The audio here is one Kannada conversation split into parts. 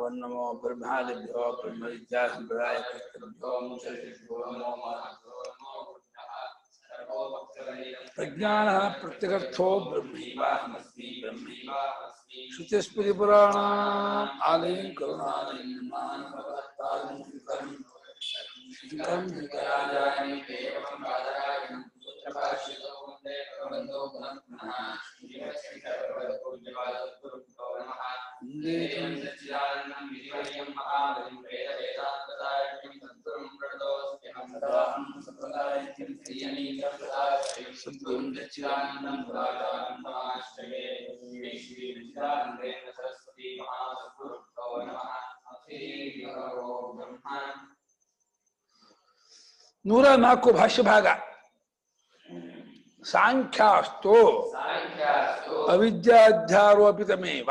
ಓಂ ನಮೋ ಬ್ರಹ್ಮಾದಿಭ್ಯೋ ಬ್ರಹ್ಮ ವಿದ್ಯಾ ಸಂಪ್ರದಾಯ ಕರ್ತೃಭ್ಯೋ ಮುಖ್ಯೇಭ್ಯೋ ನಮೋ ಪ್ರಜ್ಞಾನ ಪ್ರತ್ಯರ್ಥೋ ಬ್ರಹ್ಮೈವಾಹಮಸ್ಮಿ ಬ್ರಹ್ಮೈವ ಶ್ರುತಿಸ್ಮೃತಿ ಪುರಾಣ ಆಲಯಂ ಕರುಣಾಲಯಂ ಮಾನವತಾರಂ ಶಂಕರಂ ಶಂಕರಾಚಾರ್ಯಂ ದೇವಂ ಬಾದರಾಯಣಂ ಸೂತ್ರಭಾಷ್ಯೋ ವಂದೇ ಭಗವಂತೋ ಪುನಃ ಪುನಃ ಸಚ್ಚಿದಾನಂದಂ ವಿಧಿವರ್ಯಂ ಮಹಾಬಲಿಂ ವೇದ ವೇದಾಂತದಾಯಕಂ ತತ್ವಂ ಪ್ರಣತೋಸ್ಮ್ಯಹಂ ಸದಾಹಂ ಸಂಪ್ರದಾಯಂ ಶ್ರೀಯನೀತ ಸದಾಶಿವಂ ಸದ್ಗುರುಂ ಸಚ್ಚಿದಾನಂದಂ ಸದಾನಂದಮಾಶ್ರಯೇ ಶ್ರೀ ಸಚ್ಚಿದಾನಂದೇಂದ್ರ ಸರಸ್ವತಿ ಮಹಾಸದ್ಗುರುಭ್ಯೋ ನಮಃ ಶ್ರೀ ಗುರೋ ಬ್ರಹ್ಮ 104 ಭಾಷ್ಯ ಭಾಗ. ಸಾಂಖ್ಯಾಸ್ತು ಅವಿದ್ಯಾಧ್ಯಾರೋಪಿತಮೇವ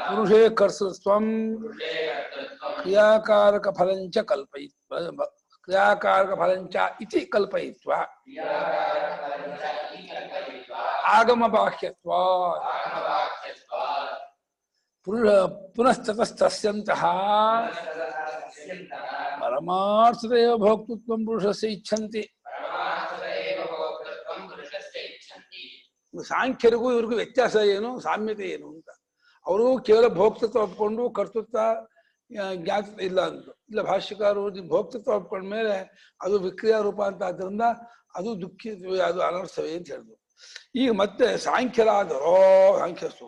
ಪುರುಷೇ ಕರ್ತೃತ್ವಂ ಕ್ರಿಯಾಕಾರಕ ಫಲಂಚ ಕ್ರಿಯಾಕಾರಕ ಫಲಂಚ ಇತಿ ಕಲ್ಪಯಿತ್ವಾ ಆಗಮ ಬಾಹ್ಯತ್ವಾತ್ ಪುನಸ್ತತಸ್ತಸ್ಯಂತಹ ಪರಮಾರ್ಥದೇವ ಭೋಕ್ತೃತ್ವಂ ಪುರುಷಸ್ಯ ಇಚ್ಛಂತಿ. ಸಾಂಖ್ಯರಿಗೂ ಇವ್ರಿಗೂ ವ್ಯತ್ಯಾಸ ಏನು, ಸಾಮ್ಯತೆ ಏನು ಅಂತ. ಅವರು ಕೇವಲ ಭೋಕ್ತೃತ್ವ ಒಪ್ಕೊಂಡು ಕರ್ತೃತ್ವ ಜ್ಞಾತೃತ್ವ ಇಲ್ಲ ಅಂತ. ಇಲ್ಲ, ಭಾಷ್ಯಕಾರರು ಭೋಕ್ತೃತ್ವ ಒಪ್ಕೊಂಡ್ಮೇಲೆ ಅದು ವಿಕ್ರಿಯಾ ರೂಪ ಅಂತ, ಆದ್ದರಿಂದ ಅದು ದುಃಖಿ, ಅದು ಅನರ್ಥವೇ ಅಂತ ಹೇಳಿದ್ರು. ಈಗ ಮತ್ತೆ ಸಾಂಖ್ಯರಾದರೋ ಸಾಂಖ್ಯಸ್ತು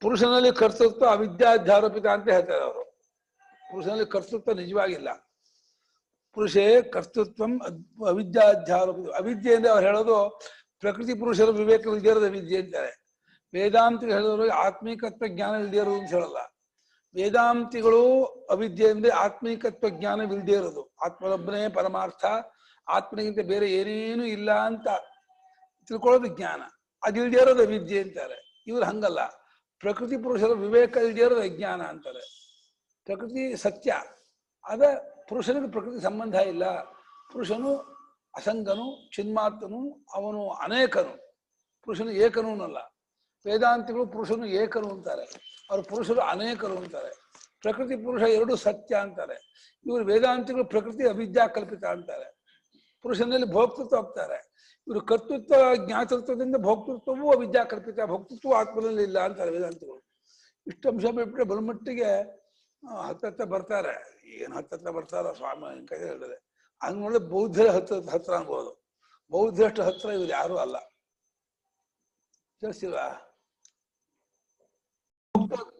ಪುರುಷನಲ್ಲಿ ಕರ್ತೃತ್ವ ಅವಿದ್ಯಾಧ್ಯಾರೋಪಿತ ಅಂತ ಹೇಳ್ತಾರೆ ಅವರು. ಪುರುಷನಲ್ಲಿ ಕರ್ತೃತ್ವ ನಿಜವಾಗಿಲ್ಲ. ಪುರುಷೇ ಕರ್ತೃತ್ವಂ ಅವಿದ್ಯಾಧ್ಯಾರೋಪಿತ. ಅವಿದ್ಯೆ ಅಂದ್ರೆ ಅವ್ರು ಹೇಳೋದು ಪ್ರಕೃತಿ ಪುರುಷರ ವಿವೇಕ ಇಲ್ದಿರೋದು ಅವಿದ್ಯೆ ಅಂತಾರೆ. ವೇದಾಂತಿಗಳು ಹೇಳಿದ್ರು ಆತ್ಮೀಕತ್ವ ಜ್ಞಾನವಿಲ್ಲದೆ ಇರೋದು ಅಂತ ಹೇಳಲ್ಲ. ವೇದಾಂತಿಗಳು ಅವಿದ್ಯೆ ಅಂದ್ರೆ ಆತ್ಮೀಕತ್ವ ಜ್ಞಾನವಿಲ್ಲದೆ ಇರೋದು. ಆತ್ಮನೊಬ್ಬನೇ ಪರಮಾರ್ಥ, ಆತ್ಮನಿಗಿಂತ ಬೇರೆ ಏನೇನು ಇಲ್ಲ ಅಂತ ತಿಳ್ಕೊಳ್ಳೋದು ಜ್ಞಾನ. ಅದಿಲ್ದೇ ಇರೋದು ಅವಿದ್ಯೆ ಅಂತಾರೆ. ಇವ್ರು ಹಂಗಲ್ಲ, ಪ್ರಕೃತಿ ಪುರುಷರ ವಿವೇಕ ಇಲ್ದೇ ಇರೋದು ಅಜ್ಞಾನ ಅಂತಾರೆ. ಪ್ರಕೃತಿ ಸತ್ಯ, ಅದ ಪುರುಷನಿಗೆ ಪ್ರಕೃತಿ ಸಂಬಂಧ ಇಲ್ಲ. ಪುರುಷನು ಅಸಂಗನು, ಚಿನ್ಮಾತ್ರನು, ಅವನು ಅನೇಕನು, ಪುರುಷನು ಏಕನೂ ಅಲ್ಲ. ವೇದಾಂತಿಗಳು ಪುರುಷನು ಏಕನು ಅಂತಾರೆ, ಅವರು ಪುರುಷರು ಅನೇಕರು ಅಂತಾರೆ. ಪ್ರಕೃತಿ ಪುರುಷ ಎರಡು ಸತ್ಯ ಅಂತಾರೆ. ಇವರು ವೇದಾಂತಿಗಳು ಪ್ರಕೃತಿ ಅವಿದ್ಯಾ ಕಲ್ಪಿತ ಅಂತಾರೆ. ಪುರುಷನಲ್ಲಿ ಭೋಕ್ತೃತ್ವ ಹೋಗ್ತಾರೆ. ಇವರು ಕರ್ತೃತ್ವ ಜ್ಞಾತೃತ್ವದಿಂದ ಭೋಕ್ತೃತ್ವವೂ ಅವಿದ್ಯಾ ಕಲ್ಪಿತ, ಭೋಕ್ತೃತ್ವ ಆತ್ಮನಲ್ಲಿ ಇಲ್ಲ ಅಂತಾರೆ ವೇದಾಂತಿಗಳು. ಇಷ್ಟು ಅಂಶ ಬಿಟ್ಟರೆ ಬಲಮಟ್ಟಿಗೆ ಹತ್ತತ್ತ ಬರ್ತಾರೆ. ಏನು ಹತ್ತತ್ತ ಬರ್ತಾರೋ ಸ್ವಾಮಿ ಕೈ ಹೇಳಿದೆ. ಹಂಗ ನೋಡಿದ್ರೆ ಬೌದ್ಧರ ಹತ್ರ ಅನ್ಬೋದು. ಬೌದ್ಧರಷ್ಟು ಹತ್ರ ಇವ್ರು ಯಾರು ಅಲ್ಲ. ತಿಳಿಸಿಲ್ವಾ?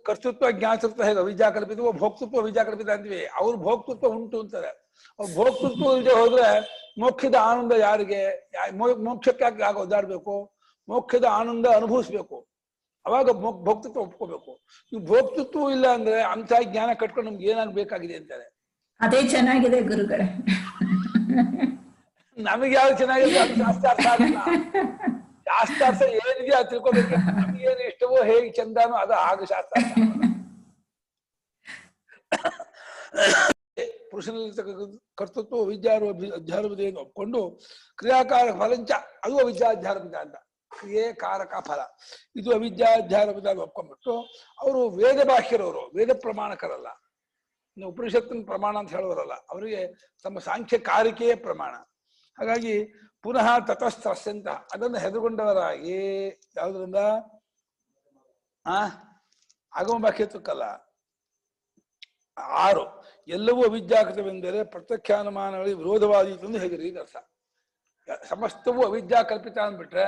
ಕರ್ತೃತ್ವ ಜ್ಞಾತೃತ್ವ ಹೇಗೆ ಅವಿದ್ಯಾ ಕಲ್ಪಿತವೋ ಭೋಕ್ತೃತ್ವ ಅವಿದ್ಯಾ ಕಲ್ಪಿತ ಅಂತೀವಿ. ಅವ್ರು ಭೋಕ್ತೃತ್ವ ಉಂಟು ಅಂತಾರೆ. ಅವ್ರು ಭೋಕ್ತೃತ್ವ ಇಲ್ಲದೆ ಹೋದ್ರೆ ಮೋಕ್ಷದ ಆನಂದ ಯಾರಿಗೆ? ಮೋಕ್ಷಕ್ಕೆ ಯಾಕೆ ಒದ್ದಾಡ್ಬೇಕು? ಮೋಕ್ಷದ ಆನಂದ ಅನುಭವಿಸ್ಬೇಕು, ಅವಾಗ ಭೋಕ್ತೃತ್ವ ಒಪ್ಕೋಬೇಕು. ನೀವು ಭೋಕ್ತೃತ್ವ ಇಲ್ಲ ಅಂದ್ರೆ ಅಂತ ಜ್ಞಾನ ಕಟ್ಕೊಂಡು ನಮ್ಗೆ ಏನಾಗಬೇಕಾಗಿದೆ ಅಂತಾರೆ. ಅದೇ ಚೆನ್ನಾಗಿದೆ ಗುರುಗಳೇ. ನಮಗೆ ಯಾವ್ದು ಚೆನ್ನಾಗಿದೆ ಅದು ಶಾಸ್ತ್ರಾರ್ಥ ಆಗಲ್ಲ. ಶಾಸ್ತ್ರಾರ್ಥ ಏನಿದೆ ಅದು ತಿಳ್ಕೊಬೇಕು. ನಮಗೇನು ಇಷ್ಟವೋ ಹೇಗೆ ಚಂದಾನೋ ಅದು ಆಗ ಶಾಸ್ತ್ರಾರ್ಥ. ಪುರುಷನಲ್ಲಿ ಕರ್ತೃತ್ವ ಅಧ್ಯಾರೋಪಿತ ಒಪ್ಕೊಂಡು ಕ್ರಿಯಾಕಾರ ಫಲಂಚ ಅದು ಅವಿದ್ಯಾಧ್ಯಾರೋಪಿತ ಅಂತ. ಕ್ರಿಯೆ ಕಾರಕ ಫಲ ಇದು ಅವಿದ್ಯಾಧ್ಯಾರೋಪಿತ ಒಪ್ಕೊಂಡ್ಬಿಟ್ಟು ಅವರು ವೇದ ಬಾಹ್ಯರವರು, ವೇದ ಪ್ರಮಾಣಕರಲ್ಲ. ಉಪನಿಷತ್ತಿನ ಪ್ರಮಾಣ ಅಂತ ಹೇಳೋರಲ್ಲ. ಅವರಿಗೆ ತಮ್ಮ ಸಾಂಖ್ಯ ಕಾರಿಕೆಯೇ ಪ್ರಮಾಣ. ಹಾಗಾಗಿ ಪುನಃ ತತಸ್ಥಸ್ಯಂತ ಅದನ್ನು ಹೆದರುಗೊಂಡವರಾಗಿ ಯಾವುದರಿಂದ ಆಗಮ ಬಾಹ್ಯತ್ವಕ್ಕಲ್ಲ. 6 ಎಲ್ಲವೂ ಅವಿದ್ಯಾಕೃತವೆಂದರೆ ಪ್ರತ್ಯಕ್ಷಾನುಮಾನಗಳಿಗೆ ವಿರೋಧವಾದೀತಂದು ಹೆದರಿ ಅರ್ಥ. ಸಮಸ್ತವೂ ಅವಿದ್ಯಾ ಕಲ್ಪಿತ ಅಂದ್ಬಿಟ್ರೆ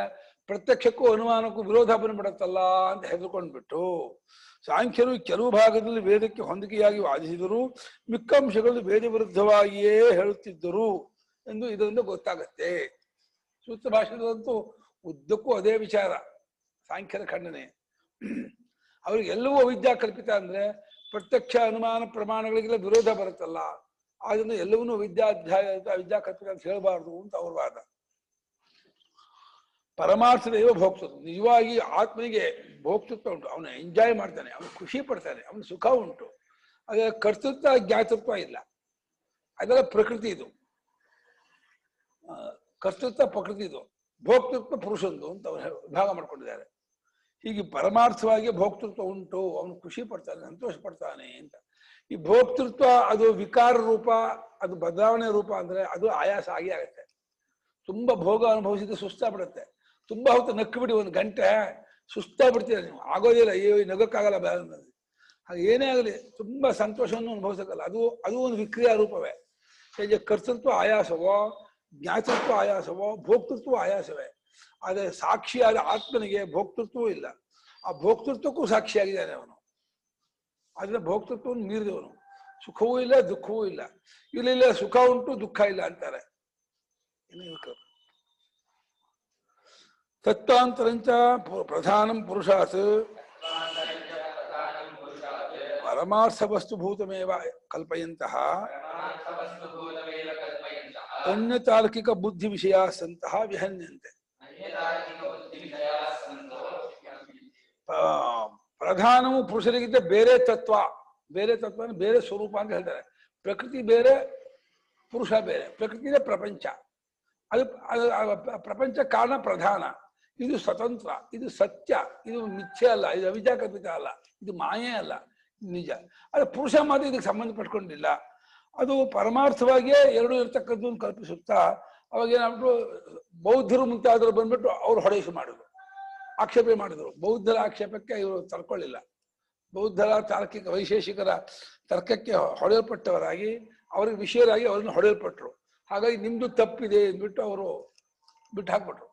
ಪ್ರತ್ಯಕ್ಷಕ್ಕೂ ಅನುಮಾನಕ್ಕೂ ವಿರೋಧ ಬಂದ್ಬಿಡತ್ತಲ್ಲ ಅಂತ ಹೆದರ್ಕೊಂಡ್ಬಿಟ್ಟು ಸಾಂಖ್ಯರು ಕೆಲವು ಭಾಗದಲ್ಲಿ ವೇದಕ್ಕೆ ಹೊಂದಿಕೆಯಾಗಿ ವಾದಿಸಿದರು, ಮಿಕ್ಕ ಅಂಶಗಳು ವೇದ ವಿರುದ್ಧವಾಗಿಯೇ ಹೇಳುತ್ತಿದ್ದರು ಎಂದು ಇದರಿಂದ ಗೊತ್ತಾಗತ್ತೆ. ಸೂತ್ರ ಭಾಷೆದಂತೂ ಉದ್ದಕ್ಕೂ ಅದೇ ವಿಚಾರ, ಸಾಂಖ್ಯರ ಖಂಡನೆ. ಅವ್ರಿಗೆ ಎಲ್ಲವೂ ಅವಿದ್ಯಾ ಕಲ್ಪಿತ ಅಂದ್ರೆ ಪ್ರತ್ಯಕ್ಷ ಅನುಮಾನ ಪ್ರಮಾಣಗಳಿಗೆಲ್ಲ ವಿರೋಧ ಬರುತ್ತಲ್ಲ, ಆದ್ರಿಂದ ಎಲ್ಲವನ್ನೂ ಅವಿದ್ಯಾ ಕಲ್ಪಿತ ಅಂತ ಹೇಳಬಾರ್ದು ಅಂತ ಅವ್ರ ವಾದ. ಪರಮಾರ್ಥದೇವ ಭೋಕ್ತೃತ್ವ, ನಿಜವಾಗಿ ಆತ್ಮನಿಗೆ ಭೋಕ್ತೃತ್ವ ಉಂಟು, ಅವನು ಎಂಜಾಯ್ ಮಾಡ್ತಾನೆ, ಅವನು ಖುಷಿ ಪಡ್ತಾನೆ, ಅವನ ಸುಖ ಉಂಟು. ಅದೇ ಕರ್ತೃತ್ವ ಜ್ಞಾತೃತ್ವ ಇಲ್ಲ, ಅದೆಲ್ಲ ಪ್ರಕೃತಿ. ಇದು ಕರ್ತೃತ್ವ ಪ್ರಕೃತಿ, ಇದು ಭೋಕ್ತೃತ್ವ ಪುರುಷಂದು ಅಂತ ಅವ್ರು ವಿಭಾಗ ಮಾಡ್ಕೊಂಡಿದ್ದಾರೆ. ಹೀಗೆ ಪರಮಾರ್ಥವಾಗಿ ಭೋಕ್ತೃತ್ವ ಉಂಟು, ಅವನು ಖುಷಿ ಪಡ್ತಾನೆ, ಸಂತೋಷ ಪಡ್ತಾನೆ ಅಂತ. ಈ ಭೋಕ್ತೃತ್ವ ಅದು ವಿಕಾರ ರೂಪ, ಅದು ಬದಲಾವಣೆ ರೂಪ ಅಂದ್ರೆ ಅದು ಆಯಾಸ ಆಗೇ ಆಗುತ್ತೆ. ತುಂಬಾ ಭೋಗ ಅನುಭವಿಸಿದ್ರೆ ಸುಸ್ತಾಗ್ಬಿಡುತ್ತೆ. ತುಂಬಾ ಹೊತ್ತು ನಕ್ಕು ಬಿಡಿ, ಒಂದು ಗಂಟೆ ಸುಸ್ತಾಗ್ಬಿಡ್ತೀರ ನೀವು, ಆಗೋದಿಲ್ಲ, ಅಯ್ಯೋ ನಗಕ್ಕಾಗಲ್ಲ ಬೇರೆ. ಹಾಗೆ ಏನೇ ಆಗಲಿ ತುಂಬಾ ಸಂತೋಷವನ್ನು ಅನುಭವಿಸಕ್ಕಲ್ಲ, ಅದು ಒಂದು ವಿಕ್ರಿಯಾ ರೂಪವೇ. ಹೇಗೆ ಕರ್ತೃತ್ವ ಆಯಾಸವೋ, ಜ್ಞಾತೃತ್ವ ಆಯಾಸವೋ, ಭೋಕ್ತೃತ್ವ ಆಯಾಸವೇ. ಆದರೆ ಸಾಕ್ಷಿಯಾದ ಆತ್ಮನಿಗೆ ಭೋಕ್ತೃತ್ವವೂ ಇಲ್ಲ, ಆ ಭೋಕ್ತೃತ್ವಕ್ಕೂ ಸಾಕ್ಷಿಯಾಗಿದ್ದಾನೆ ಅವನು. ಅದನ್ನ ಭೋಕ್ತೃತ್ವವನ್ನು ಮೀರಿದವನು. ಸುಖವೂ ಇಲ್ಲ, ದುಃಖವೂ ಇಲ್ಲ. ಇಲ್ಲ ಸುಖ ಉಂಟು, ದುಃಖ ಇಲ್ಲ ಅಂತಾರೆ. ತತ್ವಾಂತರಂಚ ಪ್ರಧಾನಂ ಪುರುಷಾತ್ ಪರಮಾರ್ಥ ವಸ್ತುಭೂತಮೇವ ಕಲ್ಪಯಂತಹ ಅನ್ಯ ತಾರ್ಕಿಕ ಬುದ್ಧಿ ವಿಷಯ ಸಂತಹ ವಿಹನ್ಯಂತೆ. ಪ್ರಧಾನವು ಪುರುಷರಿಗಿಂತ ಬೇರೆ ತತ್ವ, ಬೇರೆ ಸ್ವರೂಪ ಅಂತ ಹೇಳ್ತಾರೆ. ಪ್ರಕೃತಿ ಬೇರೆ, ಪುರುಷ ಬೇರೆ. ಪ್ರಕೃತಿಯೇ ಪ್ರಪಂಚ, ಅದು ಪ್ರಪಂಚ ಕಾರಣ ಪ್ರಧಾನ. ಇದು ಸ್ವತಂತ್ರ, ಇದು ಸತ್ಯ, ಇದು ಮಿಥ್ಯೆ ಅಲ್ಲ, ಇದು ಅವಿದ್ಯಾಕಲ್ಪಿತ ಅಲ್ಲ, ಇದು ಮಾಯೆ ಅಲ್ಲ, ನಿಜ. ಅದು ಪುರುಷ ಮಾತ್ರ ಇದಕ್ಕೆ ಸಂಬಂಧ ಪಟ್ಕೊಂಡಿಲ್ಲ. ಅದು ಪರಮಾರ್ಥವಾಗಿಯೇ ಎರಡು ಇರ್ತಕ್ಕದ್ದು ಕಲ್ಪಿಸುತ್ತಾ ಅವಾಗ ಏನಾಗ್ಬಿಟ್ಟು ಬೌದ್ಧರು ಮುಂತಾದರು ಬಂದ್ಬಿಟ್ಟು ಅವ್ರು ಹೊಡೆಸು ಮಾಡಿದ್ರು, ಆಕ್ಷೇಪ ಮಾಡಿದ್ರು. ಬೌದ್ಧರ ಆಕ್ಷೇಪಕ್ಕೆ ಇವರು ತರ್ಕೊಳ್ಳಿಲ್ಲ. ಬೌದ್ಧರ ತಾರ್ಕಿಕ ವೈಶೇಷಿಕರ ತರ್ಕಕ್ಕೆ ಹೊಡೆಯಲ್ಪಟ್ಟವರಾಗಿ, ಅವ್ರಿಗೆ ವಿಷಯರಾಗಿ ಅವ್ರನ್ನ ಹೊಡೆಯಲ್ಪಟ್ರು. ಹಾಗಾಗಿ ನಿಮ್ದು ತಪ್ಪಿದೆ ಅಂದ್ಬಿಟ್ಟು ಅವರು ಬಿಟ್ಟು ಹಾಕ್ಬಿಟ್ರು.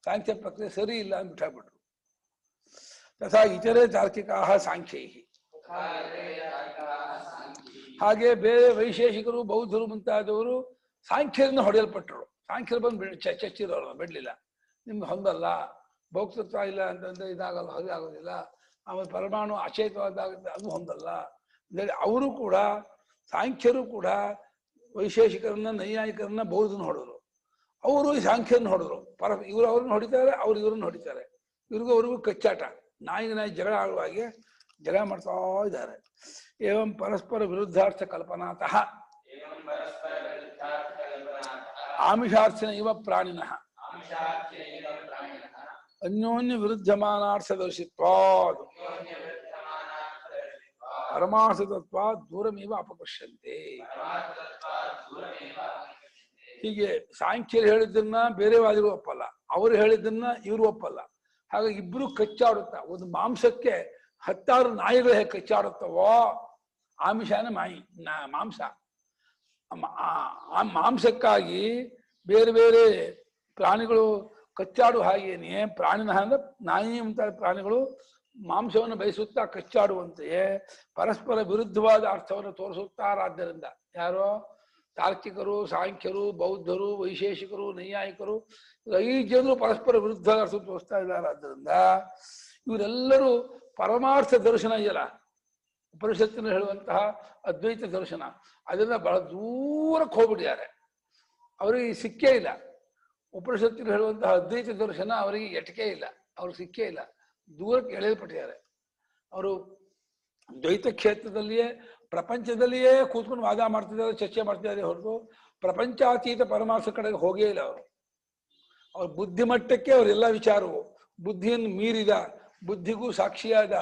ಸಾಂಖ್ಯ ಪ್ರಕ್ರಿಯೆ ಸರಿ ಇಲ್ಲ ಅಂತ ಬಿಟ್ಟು ಹಾಕ್ಬಿಟ್ರು. ತಥಾ ಇತರೆ ತಾರ್ಕಿಕಾಹ ಸಾಂಖ್ಯೈ. ಹಾಗೆ ಬೇರೆ ವೈಶೇಷಿಕರು, ಬೌದ್ಧರು ಮುಂತಾದವರು ಸಾಂಖ್ಯರನ್ನು ಹೊಡೆಯಲ್ಪಟ್ಟರು. ಸಾಂಖ್ಯರು ಬಂದು ಚಚ್ಚಿರೋರು, ಬಿಡ್ಲಿಲ್ಲ. ನಿಮ್ಗೆ ಹೊಂದಲ್ಲ, ಭೋಕ್ತೃತ್ವ ಇಲ್ಲ ಅಂತಂದ್ರೆ ಇದಾಗಲ್ಲ, ಆಗೋದಿಲ್ಲ. ಆಮೇಲೆ ಪರಮಾಣು ಅಚೇತವಾದಾಗುತ್ತೆ, ಅದು ಹೊಂದಲ್ಲ. ಅವರು ಕೂಡ, ಸಾಂಖ್ಯರು ಕೂಡ ವೈಶೇಷಿಕರನ್ನ, ನೈಯಾಯಿಕರನ್ನ, ಬೌದ್ಧನ ಹೊಡೆದ್ರು. ಅವರು ಈ ಸಾಂಖ್ಯರನ್ನ ಹೊಡೆದ್ರು. ಇವರು ಅವ್ರನ್ನ ಹೊಡಿತಾರೆ, ಅವ್ರು ಇವ್ರನ್ನ ಹೊಡಿತಾರೆ. ಅವ್ರಿಗೂ ಕಚ್ಚಾಟ, ನಾಯಿ ಜಗಳ ಆಡುವಾಗೆ ಜಗಳ ಮಾಡ್ತಾ ಇದ್ದಾರೆ. ಏವಂ ಪರಸ್ಪರ ವಿರುದ್ಧಾರ್ಥ ಕಲ್ಪನಾತಃ ಆಮಿಷಾರ್ಥಿನ ಇವ ಪ್ರಾಣಿನಃ ಅನ್ಯೋನ್ಯ ವಿರುದ್ಧಮಾನಾರ್ಥದರ್ಶಿತ್ವಾದ್ ಪರಮಾರ್ಥತತ್ವ ದೂರಮೇವ ಅಪಪಶ್ಯಂತೆ. ಹೀಗೆ ಸಾಂಖ್ಯರು ಹೇಳಿದ್ದನ್ನ ಬೇರೆವಾದಿಗಳು ಒಪ್ಪಲ್ಲ, ಅವರು ಹೇಳಿದ್ದನ್ನ ಇವರು ಒಪ್ಪಲ್ಲ. ಹಾಗಾಗಿ ಇಬ್ರು ಕಚ್ಚಾಡುತ್ತಾ, ಒಂದು ಮಾಂಸಕ್ಕೆ 10 ನಾಯಿಗಳು ಹೇಗೆ ಕಚ್ಚಾಡುತ್ತವೋ, ಆಮಿಷಾನ ಮಾಂಸ. ಆ ಮಾಂಸಕ್ಕಾಗಿ ಬೇರೆ ಬೇರೆ ಪ್ರಾಣಿಗಳು ಕಚ್ಚಾಡು ಹಾಗೇನೆ ಪ್ರಾಣಿನ ಅಂದ್ರೆ ನಾಯಿ ಮುಂತಾದ ಪ್ರಾಣಿಗಳು ಮಾಂಸವನ್ನು ಬಯಸುತ್ತಾ ಕಚ್ಚಾಡುವಂತೆಯೇ ಪರಸ್ಪರ ವಿರುದ್ಧವಾದ ಅರ್ಥವನ್ನು ತೋರಿಸುತ್ತಾರಾದ್ದರಿಂದ ಯಾರೋ ತಾರ್ಕಿಕರು, ಸಾಂಖ್ಯರು, ಬೌದ್ಧರು, ವೈಶೇಷಿಕರು, ನೈಯಾಯಿಕರು 5 ಜನರು ಪರಸ್ಪರ ವಿರುದ್ಧ ಅರ್ಥ ತೋರಿಸ್ತಾ ಇದ್ದಾರೆ. ಆದ್ದರಿಂದ ಇವರೆಲ್ಲರೂ ಪರಮಾರ್ಥ ದರ್ಶನ ಇದೆಯಲ್ಲ, ಉಪನಿಷತ್ತಿನ ಹೇಳುವಂತಹ ಅದ್ವೈತ ದರ್ಶನ, ಅದನ್ನ ಬಹಳ ದೂರಕ್ಕೆ ಹೋಗ್ಬಿಟ್ಟಿದ್ದಾರೆ. ಅವರಿಗೆ ಸಿಕ್ಕೇ ಇಲ್ಲ. ಉಪನಿಷತ್ತಿನ ಹೇಳುವಂತಹ ಅದ್ವೈತ ದರ್ಶನ ಅವರಿಗೆ ಎಟಕೆ ಇಲ್ಲ, ಅವ್ರಿಗೆ ಸಿಕ್ಕೇ ಇಲ್ಲ, ದೂರಕ್ಕೆ ಎಳೆಯಲ್ಪಟ್ಟಿದ್ದಾರೆ. ಅವರು ದ್ವೈತ ಕ್ಷೇತ್ರದಲ್ಲಿಯೇ, ಪ್ರಪಂಚದಲ್ಲಿಯೇ ಕೂತ್ಕೊಂಡು ವಾದ ಮಾಡ್ತಿದ್ದಾರೆ, ಚರ್ಚೆ ಮಾಡ್ತಿದ್ದಾರೆ ಹೊರತು ಪ್ರಪಂಚಾತೀತ ಪರಮಾರ್ಥ ಕಡೆಗೆ ಹೋಗೇ ಇಲ್ಲ. ಅವ್ರ ಬುದ್ಧಿಮಟ್ಟಕ್ಕೆ ಅವರೆಲ್ಲ ವಿಚಾರವು ಬುದ್ಧಿಯನ್ನು ಮೀರಿದ, ಬುದ್ಧಿಗೂ ಸಾಕ್ಷಿಯಾದ,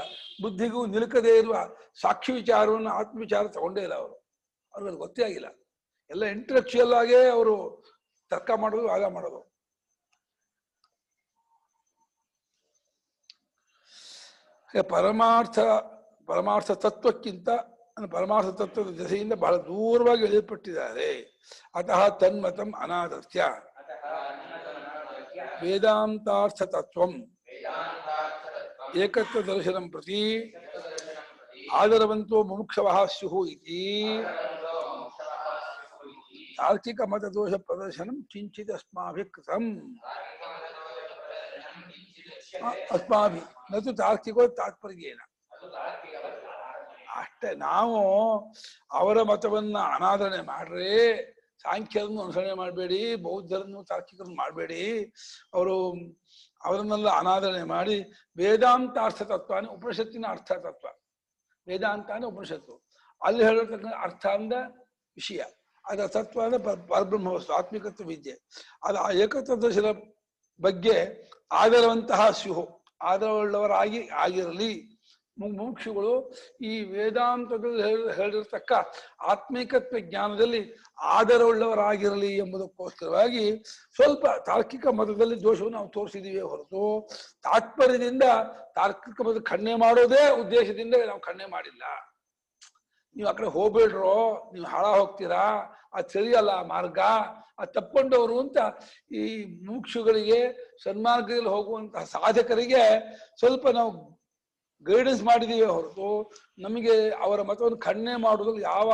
ಬುದ್ಧಿಗೂ ನಿಲುಕದೇ ಇರುವ ಸಾಕ್ಷಿ ವಿಚಾರವನ್ನು, ಆತ್ಮವಿಚಾರ ತಗೊಂಡೇ ಇಲ್ಲ ಅವರು. ಅವ್ರಿಗೆ ಅದು ಗೊತ್ತೇ ಆಗಿಲ್ಲ. ಎಲ್ಲ ಇಂಟೆಲೆಕ್ಚುಯಲ್ ಆಗೇ ಅವರು ತರ್ಕ ಮಾಡೋದು, ವಾದ ಮಾಡೋದು. ಪರಮಾರ್ಥ ತತ್ವಕ್ಕಿಂತ ಪರಮಾರ್ಥ ತತ್ವದ ಜೊತೆಯಿಂದ ಬಹಳ ದೂರವಾಗಿ ಎಳೆಯಲ್ಪಟ್ಟಿದ್ದಾರೆ. ಅತಃ ತನ್ಮತಂ ಅನಾದರ್ತ್ಯ ವೇದಾಂತಾರ್ಥ ತತ್ವಂ ಏಕತ್ವ ದರ್ಶನಂ ಪ್ರತಿ ಆದರವಂತೋ ಮುಮುಕ್ಷವಃ ಸ್ಯುಃ ಇತಿ ತಾರ್ಕಿಕ ಮತದೋಷ ಪ್ರದರ್ಶನಂ ಕಿಂಚಿತ್ ಅಸ್ಮಾಭಿಃ ಕೃತಂ. ಅಸ್ಮಾಭಿ ನತು ತಾರ್ಕಿಕೋ ತಾತ್ಪರ್ಯೇನ. ಅಷ್ಟೇ, ನಾವು ಅವರ ಮತವನ್ನ ಅನಾದರಣೆ ಮಾಡ್ರೆ, ಸಾಂಖ್ಯರನ್ನು ಅನುಸರಣೆ ಮಾಡಬೇಡಿ, ಬೌದ್ಧರನ್ನು ತಾರ್ಕಿಕರನ್ನು ಮಾಡಬೇಡಿ, ಅವರನ್ನೆಲ್ಲ ಅನಾದರಣೆ ಮಾಡಿ ವೇದಾಂತ ಅರ್ಥ ತತ್ವ, ಉಪನಿಷತ್ತಿನ ಅರ್ಥ ತತ್ವ, ವೇದಾಂತ ಅಂದ್ರೆ ಉಪನಿಷತ್ತು, ಅಲ್ಲಿ ಹೇಳಿರ್ತಕ್ಕಂಥ ಅರ್ಥ ಅಂದ ವಿಷಯ, ಅದರ ತತ್ವ ಅಂದ್ರೆ ಪರಬ್ರಹ್ಮ ವಸ್ತು, ಆತ್ಮಿಕತ್ವ ವಿದ್ಯೆ, ಅದು ಆ ಏಕತ್ವ ದರ್ಶನ ಬಗ್ಗೆ ಆದರವಂತಹ ಸ್ಯುಹು, ಆದರವುಳ್ಳವರಾಗಿ ಆಗಿರಲಿ. ಮುಮುಕ್ಷುಗಳು ಈ ವೇದಾಂತದಲ್ಲಿ ಹೇಳಿರ್ತಕ್ಕ ಆತ್ಮಿಕತ್ವ ಜ್ಞಾನದಲ್ಲಿ ಆದರವುಳ್ಳವರಾಗಿರಲಿ ಎಂಬುದಕ್ಕೋಸ್ಕರವಾಗಿ ಸ್ವಲ್ಪ ತಾರ್ಕಿಕ ಮತದಲ್ಲಿ ದೋಷವನ್ನು ನಾವು ತೋರಿಸಿದೀವಿ ಹೊರತು ತಾತ್ಪರ್ಯದಿಂದ ತಾರ್ಕಿಕ ಮತ ಖಂಡನೆ ಮಾಡೋದೇ ಉದ್ದೇಶದಿಂದ ನಾವು ಖಂಡನೆ ಮಾಡಿಲ್ಲ. ನೀವು ಆ ಕಡೆ ಹೋಗ್ಬೇಡ್ರೋ, ನೀವು ಹಾಳ ಹೋಗ್ತೀರಾ, ಅದು ಸರಿಯಲ್ಲ ಮಾರ್ಗ, ಅದು ತಪ್ಕೊಂಡವರು ಅಂತ ಈ ಮುಮುಕ್ಷುಗಳಿಗೆ ಸನ್ಮಾರ್ಗದಲ್ಲಿ ಹೋಗುವಂತಹ ಸಾಧಕರಿಗೆ ಸ್ವಲ್ಪ ನಾವು ಗೈಡೆನ್ಸ್ ಮಾಡಿದೀವಿ ಹೊರತು ನಮಗೆ ಅವರ ಮತವನ್ನು ಖಂಡನೆ ಮಾಡುವುದಲ್ಲಿ ಯಾವ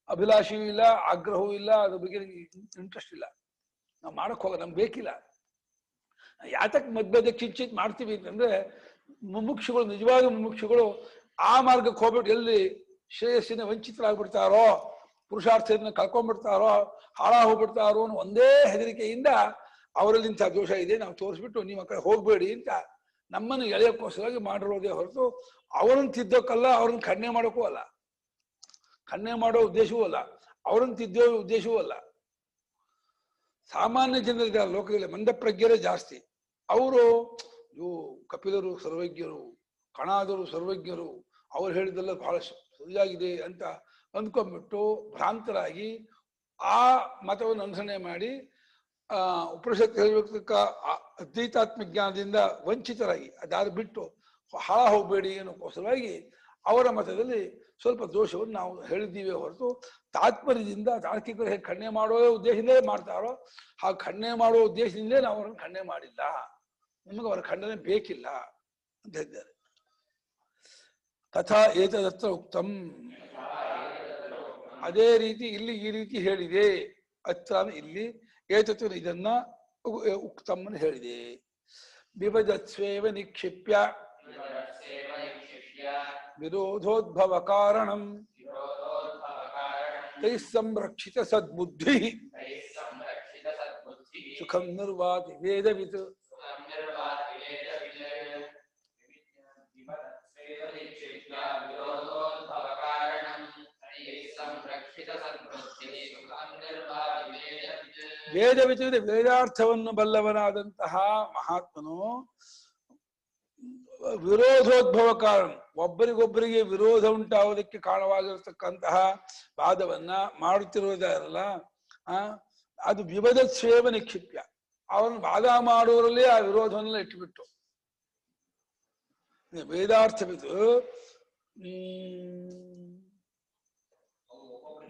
ಅಭಿಲಾಷೆಯೂ ಇಲ್ಲ, ಆಗ್ರಹವೂ ಇಲ್ಲ, ಅದ್ರ ಬಗ್ಗೆ ಇಂಟ್ರೆಸ್ಟ್ ಇಲ್ಲ. ನಾವು ಮಾಡಕ್ ಹೋಗ, ನಮ್ಗೆ ಬೇಕಿಲ್ಲ. ಯಾತಕ್ಕೆ ಮಧ್ಯ ಕಿಂಚಿತ್ ಮಾಡ್ತೀವಿ ಅಂತಂದ್ರೆ ಮುಮುಕ್ಷುಗಳು, ನಿಜವಾದ ಮುಮುಕ್ಷುಗಳು ಆ ಮಾರ್ಗಕ್ಕೆ ಹೋಗ್ಬಿಟ್ಟು ಎಲ್ಲಿ ಶ್ರೇಯಸ್ಸಿನ ವಂಚಿತರಾಗ್ಬಿಡ್ತಾರೋ, ಪುರುಷಾರ್ಥದಿಂದ ಕಳ್ಕೊಂಡ್ಬಿಡ್ತಾರೋ, ಹಾಳಾಗೋಗ್ಬಿಡ್ತಾರೋ ಅನ್ನೋ ಒಂದೇ ಹೆದರಿಕೆಯಿಂದ ಅವರಲ್ಲಿ ಇಂಥ ದೋಷ ಇದೆ, ನಾವು ತೋರಿಸ್ಬಿಟ್ಟು ನೀವು ಆ ಕಡೆ ಹೋಗ್ಬೇಡಿ ಅಂತ ನಮ್ಮನ್ನು ಎಳೆಯಕ್ಕೋಸ್ಕರವಾಗಿ ಮಾಡಿರೋದೇ ಹೊರತು ಅವರನ್ನು ತಿದ್ದೋಕ್ಕಲ್ಲ, ಅವ್ರನ್ನ ಖಂಡನೆ ಮಾಡೋಕ್ಕೂ ಅಲ್ಲ, ಖಂಡನೆ ಮಾಡೋ ಉದ್ದೇಶವೂ ಅಲ್ಲ, ಅವರನ್ನು ತಿದ್ದೋ ಉದ್ದೇಶವೂ ಅಲ್ಲ. ಸಾಮಾನ್ಯ ಜನರಿದ್ದಾರೆ ಲೋಕದಲ್ಲಿ, ಮಂದಪ್ರಜ್ಞರೇ ಜಾಸ್ತಿ. ಅವರು ಇವು ಕಪಿಲರು ಸರ್ವಜ್ಞರು, ಕಣಾದರು ಸರ್ವಜ್ಞರು, ಅವ್ರು ಹೇಳಿದೆಲ್ಲ ಬಹಳ ಸರಿಯಾಗಿದೆ ಅಂತ ಅಂದ್ಕೊಂಡ್ಬಿಟ್ಟು ಭ್ರಾಂತರಾಗಿ ಆ ಮತವನ್ನು ಅನುಸರಣೆ ಮಾಡಿ ಉಪನಿಷತ್ತು ಹೇಳಿರ್ತಕ್ಕ ಅದ್ವೈತಾತ್ಮ ಜ್ಞಾನದಿಂದ ವಂಚಿತರಾಗಿ ಅದಾದ ಬಿಟ್ಟು ಹಾಳ ಹೋಗಬೇಡಿ ಅನ್ನೋಕ್ಕೋಸ್ಕರವಾಗಿ ಅವರ ಮತದಲ್ಲಿ ಸ್ವಲ್ಪ ದೋಷವನ್ನು ನಾವು ಹೇಳಿದ್ದೀವಿ ಹೊರತು ತಾತ್ಪರ್ಯದಿಂದ ತಾರ್ಕಿಕರು ಹೇಗೆ ಖಂಡನೆ ಮಾಡೋ ಉದ್ದೇಶದಿಂದಲೇ ಮಾಡ್ತಾರೋ ಹಾಗೆ ಖಂಡನೆ ಮಾಡೋ ಉದ್ದೇಶದಿಂದಲೇ ನಾವು ಅವರನ್ನು ಖಂಡನೆ ಮಾಡಿಲ್ಲ, ನಮಗೆ ಅವರ ಖಂಡನೆ ಬೇಕಿಲ್ಲ ಅಂತ ಹೇಳಿದ್ದಾರೆ. ತಥಾ ಏತದತ್ರ ಉಕ್ತಂ, ಅದೇ ರೀತಿ ಇಲ್ಲಿ ಈ ರೀತಿ ಹೇಳಿದೆ. ಅತ್ರ ಇಲ್ಲಿ ಏತತ್ತು ಇದನ್ನ ಉಕ್ತಂ ಹೇಳಿದೆ. ವಿಭಜತ್ಸ್ವೇವ ನಿಕ್ಷಿಪ್ಯ ವಿರೋಧೋದ್ಭವ ಕಾರಣಂ ತೈಃ ಸಂರಕ್ಷಿತ ಸದ್ಬುದ್ಧಿ ಸುಖಂ ನಿರ್ವಾತಿ ವೇದವಿತ್. ವೇದವಿತ್ ವೇದಾರ್ಥವನ್ನು ಬಲ್ಲವನಾದಂತಹ ಮಹಾತ್ಮನು ವಿರೋಧೋದ್ಭವ ಕಾರಣ, ಒಬ್ಬರಿಗೊಬ್ಬರಿಗೆ ವಿರೋಧ ಉಂಟಾವುದಕ್ಕೆ ಕಾರಣವಾಗಿರತಕ್ಕಂತಹ ವಾದವನ್ನ ಮಾಡುತ್ತಿರುವುದಲ್ಲ, ಅದು ವಿಭದ ಸೇವ ನಿಕ್ಷಿಪ್ಯ, ಅವನು ವಾದ ಮಾಡುವವರಲ್ಲಿ ಆ ವಿರೋಧವನ್ನೆಲ್ಲ ಇಟ್ಟುಬಿಟ್ಟು ವೇದಾರ್ಥವಿದು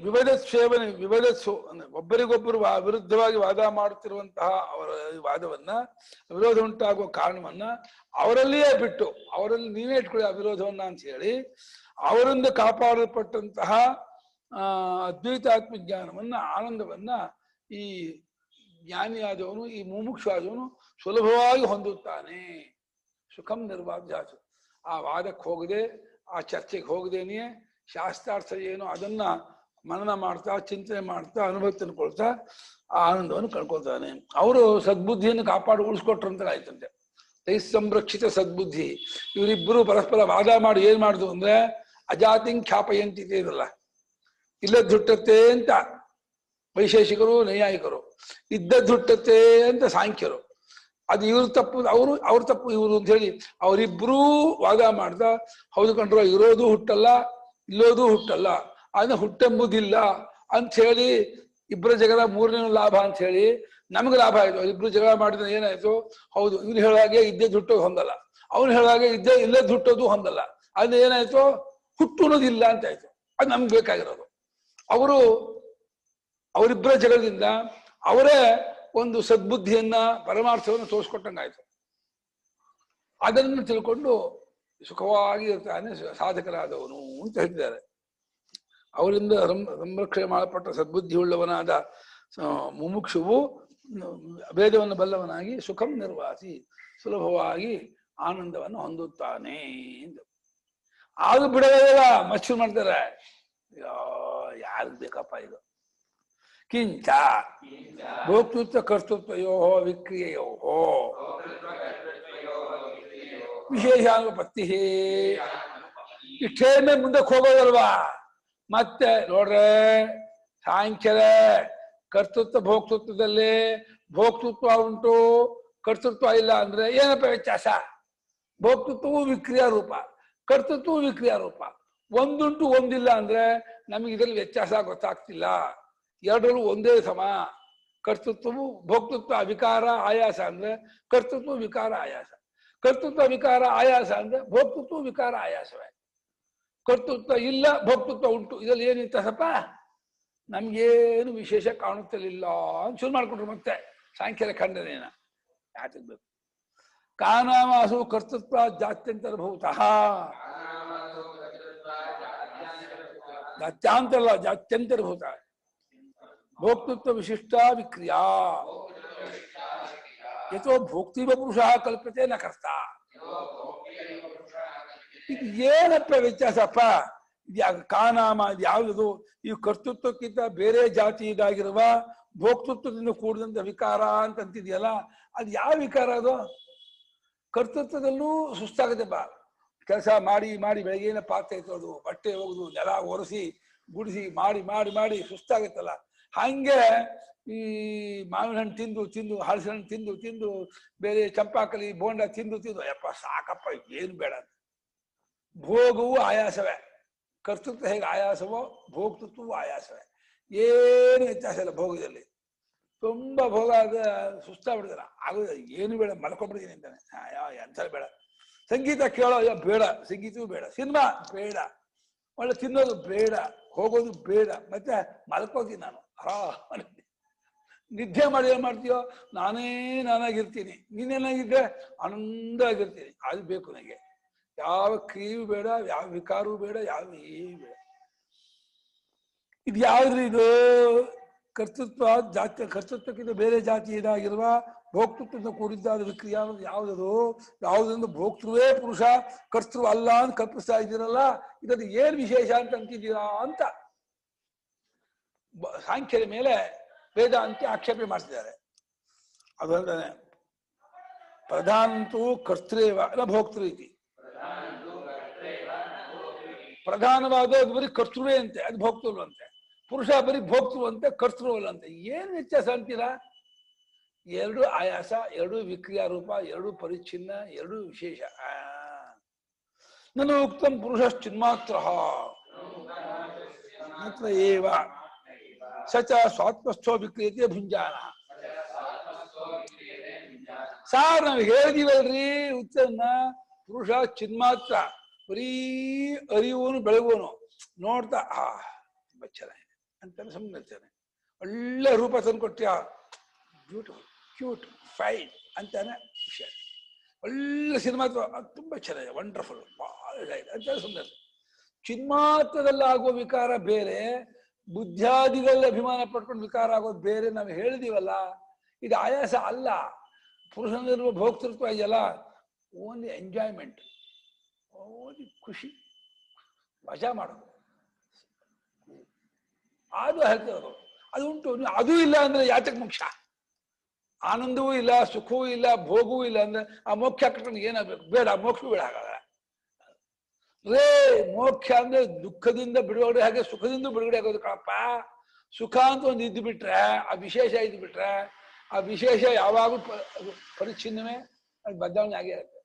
ವಿಭದ ಸೇವನೆ ವಿಭದಸ್ಸು ಒಬ್ಬರಿಗೊಬ್ಬರು ವಿರುದ್ಧವಾಗಿ ವಾದ ಮಾಡುತ್ತಿರುವಂತಹ ಅವರ ವಾದವನ್ನ, ವಿರೋಧ ಉಂಟಾಗುವ ಕಾರಣವನ್ನ ಅವರಲ್ಲಿಯೇ ಬಿಟ್ಟು, ಅವರಲ್ಲಿ ನೀವೇ ಇಟ್ಕೊಳ್ಳಿ ಆ ವಿರೋಧವನ್ನ ಅಂತ ಹೇಳಿ ಅವರಿಂದ ಕಾಪಾಡಲ್ಪಟ್ಟಂತಹ ಅದ್ವೈತಾತ್ಮ ಜ್ಞಾನವನ್ನ, ಆನಂದವನ್ನ ಈ ಜ್ಞಾನಿಯಾದವನು, ಈ ಮುಮುಕ್ಷು ಆದವನು ಸುಲಭವಾಗಿ ಹೊಂದುತ್ತಾನೆ. ಸುಖಂ ನಿರ್ವಾಧ್ಯಾಸು, ಆ ವಾದಕ್ಕೆ ಹೋಗದೆ, ಆ ಚರ್ಚೆಗೆ ಹೋಗದೇನೆಯೇ ಶಾಸ್ತ್ರಾರ್ಥ ಏನು ಅದನ್ನ ಮನನ ಮಾಡ್ತಾ, ಚಿಂತನೆ ಮಾಡ್ತಾ, ಅನುಭವ ತಂದ್ಕೊಳ್ತಾ ಆ ಆನಂದವನ್ನು ಕಳ್ಕೊಳ್ತಾನೆ. ಅವರು ಸದ್ಬುದ್ಧಿಯನ್ನು ಕಾಪಾಡಿ ಉಳಿಸ್ಕೊಟ್ರು ಅಂತ ಆಯ್ತಂತೆ. ತೈ ಸಂರಕ್ಷಿತ ಸದ್ಬುದ್ಧಿ. ಇವರಿಬ್ಬರು ಪರಸ್ಪರ ವಾದ ಮಾಡಿ ಏನ್ ಮಾಡುದು ಅಂದ್ರೆ ಅಜಾತಿಂ ಖ್ಯಾಪಯಂತಿದೆ ಇದಲ್ಲ, ಇಲ್ಲದ್ ಹುಟ್ಟತ್ತೆ ಅಂತ ವೈಶೇಷಿಕರು, ನೈಯಾಯಿಕರು, ಇದ್ದದ್ದು ಹುಟ್ಟತ್ತೆ ಅಂತ ಸಾಂಖ್ಯರು. ಅದು ಇವ್ರ ತಪ್ಪು, ಅವ್ರ ತಪ್ಪು ಇವರು ಅಂತ ಹೇಳಿ ಅವರಿಬ್ಬರೂ ವಾದ ಮಾಡ್ತಾ, ಹೌದು ಕಂಡ್ರು ಇರೋದು ಹುಟ್ಟಲ್ಲ, ಇಲ್ಲೋದು ಹುಟ್ಟಲ್ಲ, ಅದನ್ನ ಹುಟ್ಟೆಂಬುದಿಲ್ಲ ಅಂತ ಹೇಳಿ ಇಬ್ಬರ ಜಗಳ ಮೂರನೇ ಲಾಭ ಅಂತ ಹೇಳಿ ನಮ್ಗೆ ಲಾಭ ಆಯ್ತು. ಇಬ್ರು ಜಗಳ ಮಾಡಿದ್ರೆ ಏನಾಯ್ತು, ಹೌದು ಇವ್ನು ಹೇಳಾಗೆ ಇದ್ದೇ ಹುಟ್ಟೋದು ಹೊಂದಲ್ಲ, ಅವ್ನು ಹೇಳಾಗೆ ಇಲ್ಲದ್ ಹುಟ್ಟೋದು ಹೊಂದಲ್ಲ, ಅದು ಏನಾಯ್ತು ಹುಟ್ಟುಣೋದಿಲ್ಲ ಅಂತ ಆಯ್ತು. ಅದು ನಮ್ಗೆ ಬೇಕಾಗಿರೋದು. ಅವರಿಬ್ಬರ ಜಗಳದಿಂದ ಅವರೇ ಒಂದು ಸದ್ಬುದ್ಧಿಯನ್ನ, ಪರಮಾರ್ಥವನ್ನು ತೋರಿಸ್ಕೊಟ್ಟಂಗಾಯ್ತು. ಅದನ್ನು ತಿಳ್ಕೊಂಡು ಸುಖವಾಗಿ ಇರ್ತಾನೆ ಸಾಧಕರಾದವನು ಅಂತ ಹೇಳ್ತಿದ್ದಾರೆ. ಅವರಿಂದ ಸಂರಕ್ಷಣೆ ಮಾಡಲ್ಪಟ್ಟ ಸದ್ಬುದ್ಧಿ ಉಳ್ಳವನಾದ ಮುಮುಕ್ಷುವು ಭೇದವನ್ನು ಬಲ್ಲವನಾಗಿ ಸುಖಂ ನಿರ್ವಾಸಿ, ಸುಲಭವಾಗಿ ಆನಂದವನ್ನು ಹೊಂದುತ್ತಾನೆ ಎಂದು. ಆಗ ಬಿಡೋದಿಲ್ಲ, ಮಚ್ಚು ಮಾಡ್ತಾರೆ. ಯಾರಿಗ್ ಬೇಕಪ್ಪ ಇದು? ಕಿಂಚ ಭೋಕ್ತೃತ್ವ ಕರ್ತೃತ್ವಯೋ ವಿಕ್ರಿಯೆಯೋ ವಿಶೇಷಾನುಪತ್ತಿ. ಇಷ್ಟೇ ಮುಂದಕ್ಕೆ ಹೋಗೋದಲ್ವಾ? ಮತ್ತೆ ನೋಡ್ರೆ ಸಾಂಖ್ಯರ ಕರ್ತೃತ್ವ ಭೋಕ್ತೃತ್ವದಲ್ಲಿ ಭೋಕ್ತೃತ್ವ ಉಂಟು, ಕರ್ತೃತ್ವ ಇಲ್ಲ ಅಂದ್ರೆ ಏನಪ್ಪ ವ್ಯತ್ಯಾಸ? ಭೋಕ್ತೃತ್ವವು ವಿಕ್ರಿಯಾ ರೂಪ, ಕರ್ತೃತ್ವವು ವಿಕ್ರಿಯಾ ರೂಪ. ಒಂದುಂಟು ಒಂದಿಲ್ಲ ಅಂದ್ರೆ ನಮಗೆ ಇದರಲ್ಲಿ ವ್ಯತ್ಯಾಸ ಗೊತ್ತಾಗ್ತಿಲ್ಲ. ಎರಡರಲ್ಲೂ ಒಂದೇ ಸಮ. ಕರ್ತೃತ್ವವು ಭೋಕ್ತೃತ್ವ ಅವಿಕಾರ ಆಯಾಸ ಅಂದ್ರೆ ಕರ್ತೃತ್ವ ವಿಕಾರ ಆಯಾಸ, ಕರ್ತೃತ್ವ ವಿಕಾರ ಆಯಾಸ ಅಂದ್ರೆ ಭೋಕ್ತೃತ್ವ ವಿಕಾರ ಆಯಾಸವೇ. ಕರ್ತೃತ್ವ ಇಲ್ಲ, ಭೋಕ್ತೃತ್ವ ಉಂಟು, ಇದರಲ್ಲಿ ಏನು ವ್ಯತ್ಯಾಸಪ್ಪ? ನಮ್ಗೇನು ವಿಶೇಷ ಕಾಣುತ್ತಲಿಲ್ಲ ಅಂತ ಶುರು ಮಾಡ್ಕೊಂಡ್ರು. ಮತ್ತೆ ಸಾಂಖ್ಯದ ಖಂಡನೇನ ಯಾತಕ್ಬೇಕು? ಕಾನಾಮಾಸು ಕರ್ತೃತ್ವ ಜಾತ್ಯಂತರಭೂತಃ, ಜಾತ್ಯಾಂತರಲ್ಲ ಜಾತ್ಯಂತರಭೂತ. ಭೋಕ್ತೃತ್ವ ವಿಶಿಷ್ಟ ವಿಕ್ರಿಯಾ ಯಥೋ ಭೋಕ್ತಿವ ಪುರುಷ ಕಲ್ಪತೆ ನ ಕರ್ತ. ಇದು ಏನಪ್ಪ ವ್ಯತ್ಯಾಸಪ್ಪ? ಕಾನಾಮ ಯಾವುದು? ಈ ಕರ್ತೃತ್ವಕ್ಕಿಂತ ಬೇರೆ ಜಾತಿ ಇದಾಗಿರುವ ಭೋಕ್ತೃತ್ವದಿಂದ ಕೂಡಿದಂತ ವಿಕಾರ ಅಂತಂತಿದೆಯಲ್ಲ, ಅದು ಯಾವ ವಿಕಾರ ಅದು? ಕರ್ತೃತ್ವದಲ್ಲೂ ಸುಸ್ತಾಗದೆ ಬಾ, ಕೆಲಸ ಮಾಡಿ ಮಾಡಿ ಬೆಳಗ್ಗೆನ ಪಾತ್ರೆ ಎತ್ತೋದು, ಬಟ್ಟೆ ಹೋಗುದು, ನೆಲ ಒರೆಸಿ ಗುಡಿಸಿ ಮಾಡಿ ಮಾಡಿ ಮಾಡಿ ಸುಸ್ತಾಗತ್ತಲ್ಲ. ಹಂಗೆ ಈ ಮಾವಿನ ಹಣ್ಣು ತಿಂದು ತಿಂದು, ಹಲಸಿನ ಹಣ್ಣು ತಿಂದು ತಿಂದು, ಬೇರೆ ಚಂಪಾಕಲಿ ಬೋಂಡ ತಿಂದು ತಿಂದು ಯಪ್ಪ ಸಾಕಪ್ಪ ಏನು ಬೇಡ. ಭೋಗವು ಆಯಾಸವೇ. ಕರ್ತೃತ್ವ ಹೇಗೆ ಆಯಾಸವೋ ಭೋಕ್ತೃತ್ವವು ಆಯಾಸವೇ. ಏನು ವ್ಯತ್ಯಾಸ ಇಲ್ಲ ಭೋಗದಲ್ಲಿ. ತುಂಬಾ ಭೋಗ ಆದ ಸುಸ್ತಾಗ್ಬಿಡ್ತಾರ, ಆಗೋದ ಏನು ಬೇಡ, ಮಲ್ಕೊಂಡ್ಬಿಡ್ತೀನಿ ಅಂತಾನೆ. ಎಂಥ ಬೇಡ, ಸಂಗೀತ ಕೇಳೋ ಬೇಡ, ಸಂಗೀತವೂ ಬೇಡ, ಸಿನಿಮಾ ಬೇಡ, ಒಳ್ಳೆ ತಿನ್ನೋದು ಬೇಡ, ಹೋಗೋದು ಬೇಡ, ಮತ್ತೆ ಮಲ್ಕೋತೀನಿ ನಾನು ಆರಾಮ. ನಿದ್ದೆ ಮಾಡಿ ಏನ್ ಮಾಡ್ತೀಯೋ? ನಾನಾಗಿರ್ತೀನಿ, ನೀನೇನಾಗಿದ್ದೆ ಆನಂದ ಆಗಿರ್ತೀನಿ. ಅದು ಬೇಕು ನನಗೆ. ಯಾವ ಕ್ರಿಯೆಯೂ ಬೇಡ, ಯಾವ ವಿಕಾರವೂ ಬೇಡ, ಯಾವ ಏನು ಬೇಡ. ಇದು ಯಾವ್ದ್ರಿ ಇದು? ಕರ್ತೃತ್ವ ಜಾತಿ, ಕರ್ತೃತ್ವಕ್ಕಿಂತ ಬೇರೆ ಜಾತಿ ಇದಾಗಿರುವ ಭೋಕ್ತೃತ್ವದಿಂದ ಕೂಡಿದ್ದಾದ ವಿಕ್ರಿಯೆ ಯಾವುದದು? ಯಾವುದೊಂದು ಭೋಕ್ತೃವೇ ಪುರುಷ, ಕರ್ತೃ ಅಲ್ಲ ಅಂತ ಕಲ್ಪಿಸ್ತಾ ಇದ್ದೀರಲ್ಲ, ಇದನ್ನು ಏನ್ ವಿಶೇಷ ಅಂತ ಅಂತಿದ್ದೀರಾ ಅಂತ ಸಾಂಖ್ಯದ ಮೇಲೆ ವೇದಾಂತಿ ಆಕ್ಷೇಪಣೆ ಮಾಡ್ತಿದ್ದಾರೆ. ಅದಲ್ಲದೆ ಪ್ರಧಾನಂತೂ ಕರ್ತೃವ ಅಲ್ಲ ಭೋಕ್ತೃ ಇತಿ. ಪ್ರಧಾನವಾದ ಬರೀ ಕರ್ತೃವೇ ಅಂತೆ, ಅದು ಭೋಕ್ತೃ ಅಂತೆ. ಪುರುಷ ಬರೀ ಭೋಕ್ತೃ ಅಂತೆ, ಕರ್ತೃ ಅಲ್ಲ ಅಂತೆ. ಏನ್ ವ್ಯತ್ಯಾಸ ಅಂತೀರಾ? ಎರಡು ಆಯಾಸ, ಎರಡು ವಿಕ್ರಿಯಾ ರೂಪ, ಎರಡು ಪರಿಚ್ಛಿನ್ನ, ಎರಡು ವಿಶೇಷ. ನಾನು ಉಕ್ತಂ ಪುರುಷಶ್ಚಿನ್ಮಾತ್ರ ಮಾತ್ರ ಏವ ಸಚ ಸ್ವಾತ್ಮಸ್ಥೋ ವಿಕ್ರಿಯತೆ ಭುಂಜಾನ. ಸಾರ್ ನಾವು ಹೇಳಿದೀವಲ್ರಿ ಉತ್ತರನ್ನ, ಪುರುಷ ಚಿನ್ಮಾತ್ರ, ಬರೀ ಅರಿಯುವನು ಬೆಳಗುವನು, ನೋಡ್ತಾ ತುಂಬಾ ಚೆನ್ನಾಗಿದೆ ಅಂತಾನೆ ಸುಮ್ಮನಿರ್ತಾನೆ. ಒಳ್ಳೆ ರೂಪ ತಂದು ಕೊಟ್ಟ್ಯಾ, ಬ್ಯೂಟಿಫುಲ್, ಕ್ಯೂಟ್, ಫೈನ್ ಅಂತಾನೆ ಖುಷಿ. ಒಳ್ಳೆ ಸಿನಿಮಾ ತುಂಬಾ ಚೆನ್ನಾಗಿದೆ, ವಂಡರ್ಫುಲ್, ಬಹಳ ಇದೆ ಅಂತಾನೆ ಸುಮ್ಮನೆ. ಚಿನ್ಮಾತ್ರದಲ್ಲಾಗುವ ವಿಕಾರ ಬೇರೆ, ಬುದ್ಧಾದಿಗಳಲ್ಲಿ ಅಭಿಮಾನ ಪಡ್ಕೊಂಡು ವಿಕಾರ ಆಗೋದು ಬೇರೆ. ನಾವು ಹೇಳಿದೀವಲ್ಲ, ಇದು ಆಯಾಸ ಅಲ್ಲ. ಪುರುಷನಿರುವ ಭೋಕ್ತೃತ್ವ ಇದೆಯಲ್ಲ, ಓನ್ಲಿ ಎಂಜಾಯ್ಮೆಂಟ್, ಓನ್ಲಿ ಖುಷಿ, ಮಜಾ ಮಾಡೋದು. ಅದು ಹೇಳ್ತಿರೋದು. ಅದು ಉಂಟು. ಅದೂ ಇಲ್ಲ ಅಂದ್ರೆ ಯಾತಕ್ಕೆ ಮೋಕ್ಷ? ಆನಂದವೂ ಇಲ್ಲ, ಸುಖವೂ ಇಲ್ಲ, ಭೋಗವೂ ಇಲ್ಲ ಅಂದ್ರೆ ಆ ಮೋಕ್ಷ ಕಟ್ಕೊಂಡು ಏನಾಗಬೇಕು? ಬೇಡ, ಮೋಕ್ಷ ಬೇಡ. ಹಾಗಾದ್ರೆ ಮೋಕ್ಷ ಅಂದ್ರೆ ದುಃಖದಿಂದ ಬಿಡುಗಡೆ, ಹಾಗೆ ಸುಖದಿಂದ ಬಿಡುಗಡೆ ಆಗೋದು ಕಣಪ್ಪ. ಸುಖ ಅಂತ ಒಂದು ಇದ್ದು ಬಿಟ್ರೆ, ಆ ವಿಶೇಷ ಇದ್ದು ಬಿಟ್ರೆ, ಆ ವಿಶೇಷ ಯಾವಾಗೂ ಪರಿಚ್ಛಿನ್ನವೇ, ಅದು ಬದಲಾವಣೆ ಆಗೇ ಇರುತ್ತೆ.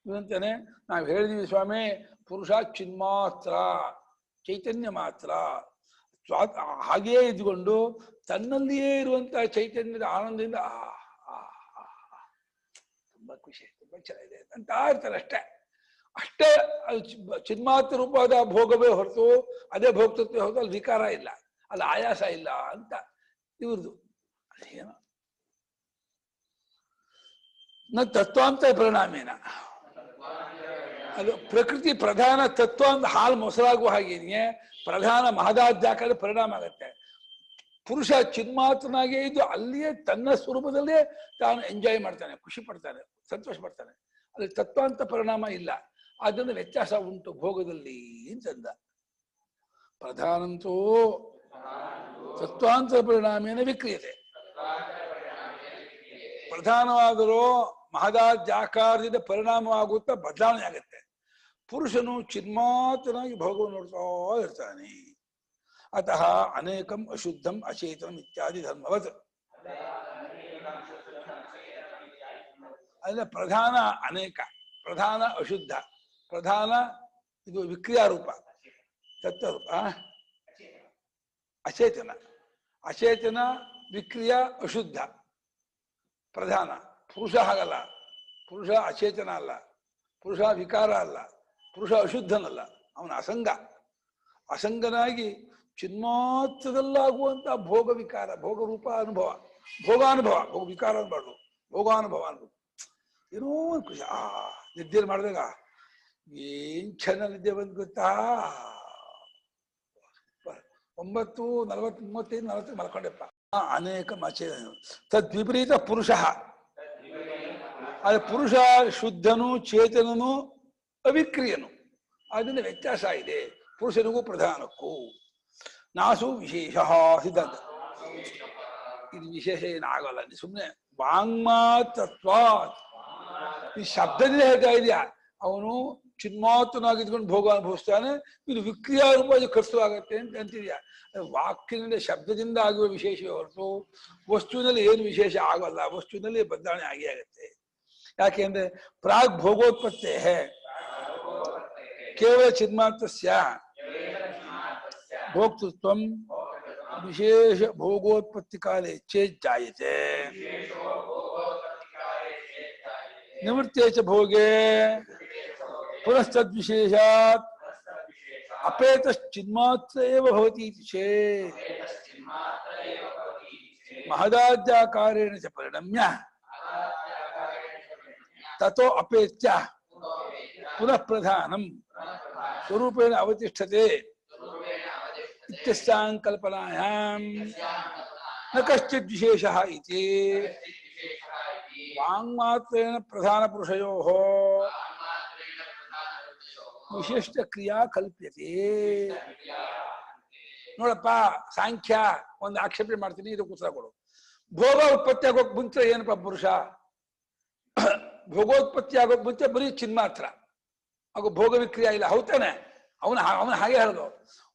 ಇದಂತಾನೆ ನಾವು ಹೇಳಿದೀವಿ ಸ್ವಾಮಿ, ಪುರುಷ ಚಿನ್ಮಾತ್ರ, ಚೈತನ್ಯ ಮಾತ್ರ. ಹಾಗೆಯೇ ಇದ್ಕೊಂಡು ತನ್ನಲ್ಲಿಯೇ ಇರುವಂತಹ ಚೈತನ್ಯದ ಆನಂದದಿಂದ ತುಂಬಾ ಖುಷಿ, ತುಂಬಾ ಚೆನ್ನಾಗಿದೆ ಅಂತ ಇರ್ತಾರೆ. ಅಷ್ಟೇ ಚಿನ್ಮಾತ್ರ ರೂಪದ ಭೋಗವೇ ಹೊರತು ಅದೇ ಭೋಕ್ತೃತ್ವ ಹೊರತು ಅಲ್ಲಿ ವಿಕಾರ ಇಲ್ಲ, ಅಲ್ಲಿ ಆಯಾಸ ಇಲ್ಲ ಅಂತ ಇವ್ರದು. ಅದೇನೋ ನ ತತ್ವಾಂತ ಪರಿಣಾಮೇನ, ಅದು ಪ್ರಕೃತಿ ಪ್ರಧಾನ ತತ್ವ ಅಂತ ಹಾಲು ಮೊಸರಾಗುವ ಹಾಗೇನೆ ಪ್ರಧಾನ ಮಹದಾಧ್ಯಾಕದ ಪರಿಣಾಮ ಆಗತ್ತೆ. ಪುರುಷ ಚಿನ್ಮಾತ್ರನಾಗೇ ಇದ್ದು ಅಲ್ಲಿಯೇ ತನ್ನ ಸ್ವರೂಪದಲ್ಲೇ ತಾನು ಎಂಜಾಯ್ ಮಾಡ್ತಾನೆ, ಖುಷಿ ಪಡ್ತಾನೆ, ಸಂತೋಷ ಪಡ್ತಾನೆ. ಅಲ್ಲಿ ತತ್ವಾಂತ ಪರಿಣಾಮ ಇಲ್ಲ. ಅದರಿಂದ ವ್ಯತ್ಯಾಸ ಉಂಟು ಭೋಗದಲ್ಲಿ ಅಂತಂದ. ಪ್ರಧಾನಂತೂ ತತ್ವಾಂತರ ಪರಿಣಾಮೇನ ವಿಕ್ರಿಯತೆ. ಪ್ರಧಾನವಾದರೂ ಮಹದಾಧ್ಯಾಕಾರದಿಂದ ಪರಿಣಾಮವಾಗುತ್ತಾ ಬದಲಾವಣೆ ಆಗುತ್ತೆ. ಪುರುಷನು ಚಿನ್ಮಾತ್ರನಾಗಿ ಭೋಗವನ್ನು ನೋಡ್ತಾ ಇರ್ತಾನೆ. ಅತಃ ಅನೇಕಂ ಅಶುದ್ಧಂ ಅಚೇತನಂ ಇತ್ಯಾದಿ ಧರ್ಮವತ್. ಅಲ್ಲ ಪ್ರಧಾನ ಅನೇಕ, ಪ್ರಧಾನ ಅಶುದ್ಧ, ಪ್ರಧಾನ ಇದು ವಿಕ್ರಿಯಾರೂಪ, ತತ್ವರೂಪ, ಅಚೇತನ, ಅಚೇತನ ವಿಕ್ರಿಯ ಅಶುದ್ಧ, ಪ್ರಧಾನ. ಪುರುಷ ಹಾಗಲ್ಲ, ಪುರುಷ ಅಚೇತನ ಅಲ್ಲ, ಪುರುಷ ವಿಕಾರ ಅಲ್ಲ, ಪುರುಷ ಅಶುದ್ಧನಲ್ಲ, ಅವನ ಅಸಂಗ. ಅಸಂಗನಾಗಿ ಚಿನ್ಮಾತ್ರದಲ್ಲಾಗುವಂತ ಭೋಗ ವಿಕಾರ, ಭೋಗ ರೂಪ ಅನುಭವ, ಭೋಗಾನುಭವ, ಭೋಗ ವಿಕಾರ ಅನ್ಬಾರ್ದು, ಭೋಗಾನುಭವ ಅನ್ಬೋದು. ಏನೋ ಒಂದು ಖುಷಿ. ನಿದ್ದೆಯಲ್ಲಿ ಮಾಡಿದಾಗ ಏನ್ ಚೆನ್ನ ನಿದ್ದೆ ಬಂದು ಗೊತ್ತಾ, 9:40-35 ಮಲ್ಕೊಂಡೆಪ್ಪ. ಅನೇಕ ತದ್ವಿಪರೀತ ಪುರುಷ, ಅದು ಪುರುಷ ಶುದ್ಧನು, ಚೇತನನು, ಅವಿಕ್ರಿಯನು. ಅದರಿಂದ ವ್ಯತ್ಯಾಸ ಇದೆ ಪುರುಷನಿಗೂ ಪ್ರಧಾನಕ್ಕೂ. ನಾಸು ವಿಶೇಷ ಸಿದ್ಧಾಂತ. ಇದು ವಿಶೇಷ ಏನಾಗಲ್ಲ, ಸುಮ್ಮನೆ ವಾಂಗ್ಮಾತತ್ವ ಈ ಶಬ್ದದಿಂದ ಹೇಳ್ತಾ ಇದೆಯಾ. ಅವನು ಚಿನ್ಮಾತ್ರನಾಗಿದ್ಕೊಂಡು ಭೋಗ ಅನುಭವಿಸ್ತಾನೆ, ಇದು ವಿಕ್ರಿಯಾರೂಪವಾಗಿ ಖರ್ಚುವಾಗತ್ತೆ ಅಂತ ಅಂತಿದ್ಯಾ. ವಾಕ್ಯದಿಂದ ಶಬ್ದದಿಂದ ಆಗುವ ವಿಶೇಷವೇ ಹೊರತು ವಸ್ತುವಿನಲ್ಲಿ ಏನು ವಿಶೇಷ ಆಗಲ್ಲ, ವಸ್ತುವಿನಲ್ಲಿ ಬದಲಾವಣೆ ಆಗೇ ಆಗತ್ತೆ. ಯಾಕೆಂದ್ರೆ ಪ್ರಾಗ್ ಭೋಗೋತ್ಪತ್ತೇ ಕೇವಲ ಚಿನ್ಮಾತ್ರಸ್ಯ ಭೋಕ್ತೃತ್ವಂ ವಿಶೇಷ ಭೋಗೋತ್ಪತ್ತಿ ಕಾಲೇ ಚೇತ್ ಜಾಯತೆ ನಿವೃತ್ತೇ ಚ ಭೋಗೇ ಪುನಸ್ತದ್ವಿಶೇಷಾತ್ ಅಪೇತಶ್ಚಿನ್ಮಾತ್ರ ಏವ ಭವತಿ ಇತಿ ಚೇತ್ ಮಹದಾದ್ಯಾಕಾರೇಣ ಚ ಪರಿಣಮ್ಯ ತತೋ ಅಪೇತ್ಯ ಪುನಃ ಪ್ರಧಾನಂ ಸ್ವರೂಪೇಣ ಅವತಿಷ್ಠತೆ ಇತ್ಯಸ್ಯಾಂ ಕಲ್ಪನಾಯಾಂ ನ ಕಶ್ಚಿದ್ ವಿಶೇಷಃ ಇತಿ ವಾಂಗ್ಮಾತ್ರೇಣ ಪ್ರಧಾನ ಪುರುಷಯೋಃ ವಿಶಿಷ್ಟ ಕ್ರಿಯಾ ಕಲ್ಪ್ಯತೆ. ನೋಡಪ್ಪ, ಸಾಂಖ್ಯ ಒಂದು ಆಕ್ಷೇಪಣೆ ಮಾಡ್ತೀನಿ, ಇದಕ್ಕೆ ಉತ್ತರ ಕೊಡು. ಭೋಗ ಉತ್ಪತ್ತಿ ಆಗೋಕ್ ಮುಂಚೆ ಏನಪ್ಪ ಪುರುಷ? ಭೋಗೋತ್ಪತ್ತಿ ಆಗೋಕ್ ಮುಂಚೆ ಬರೀ ಚಿನ್ಮಾತ್ರ, ಹಾಗೂ ಭೋಗ ವಿಕ್ರಿಯೆ ಇಲ್ಲ. ಹೌದಾನೆ? ಅವನ ಹಾಗೆ ಹೇಳೋದು.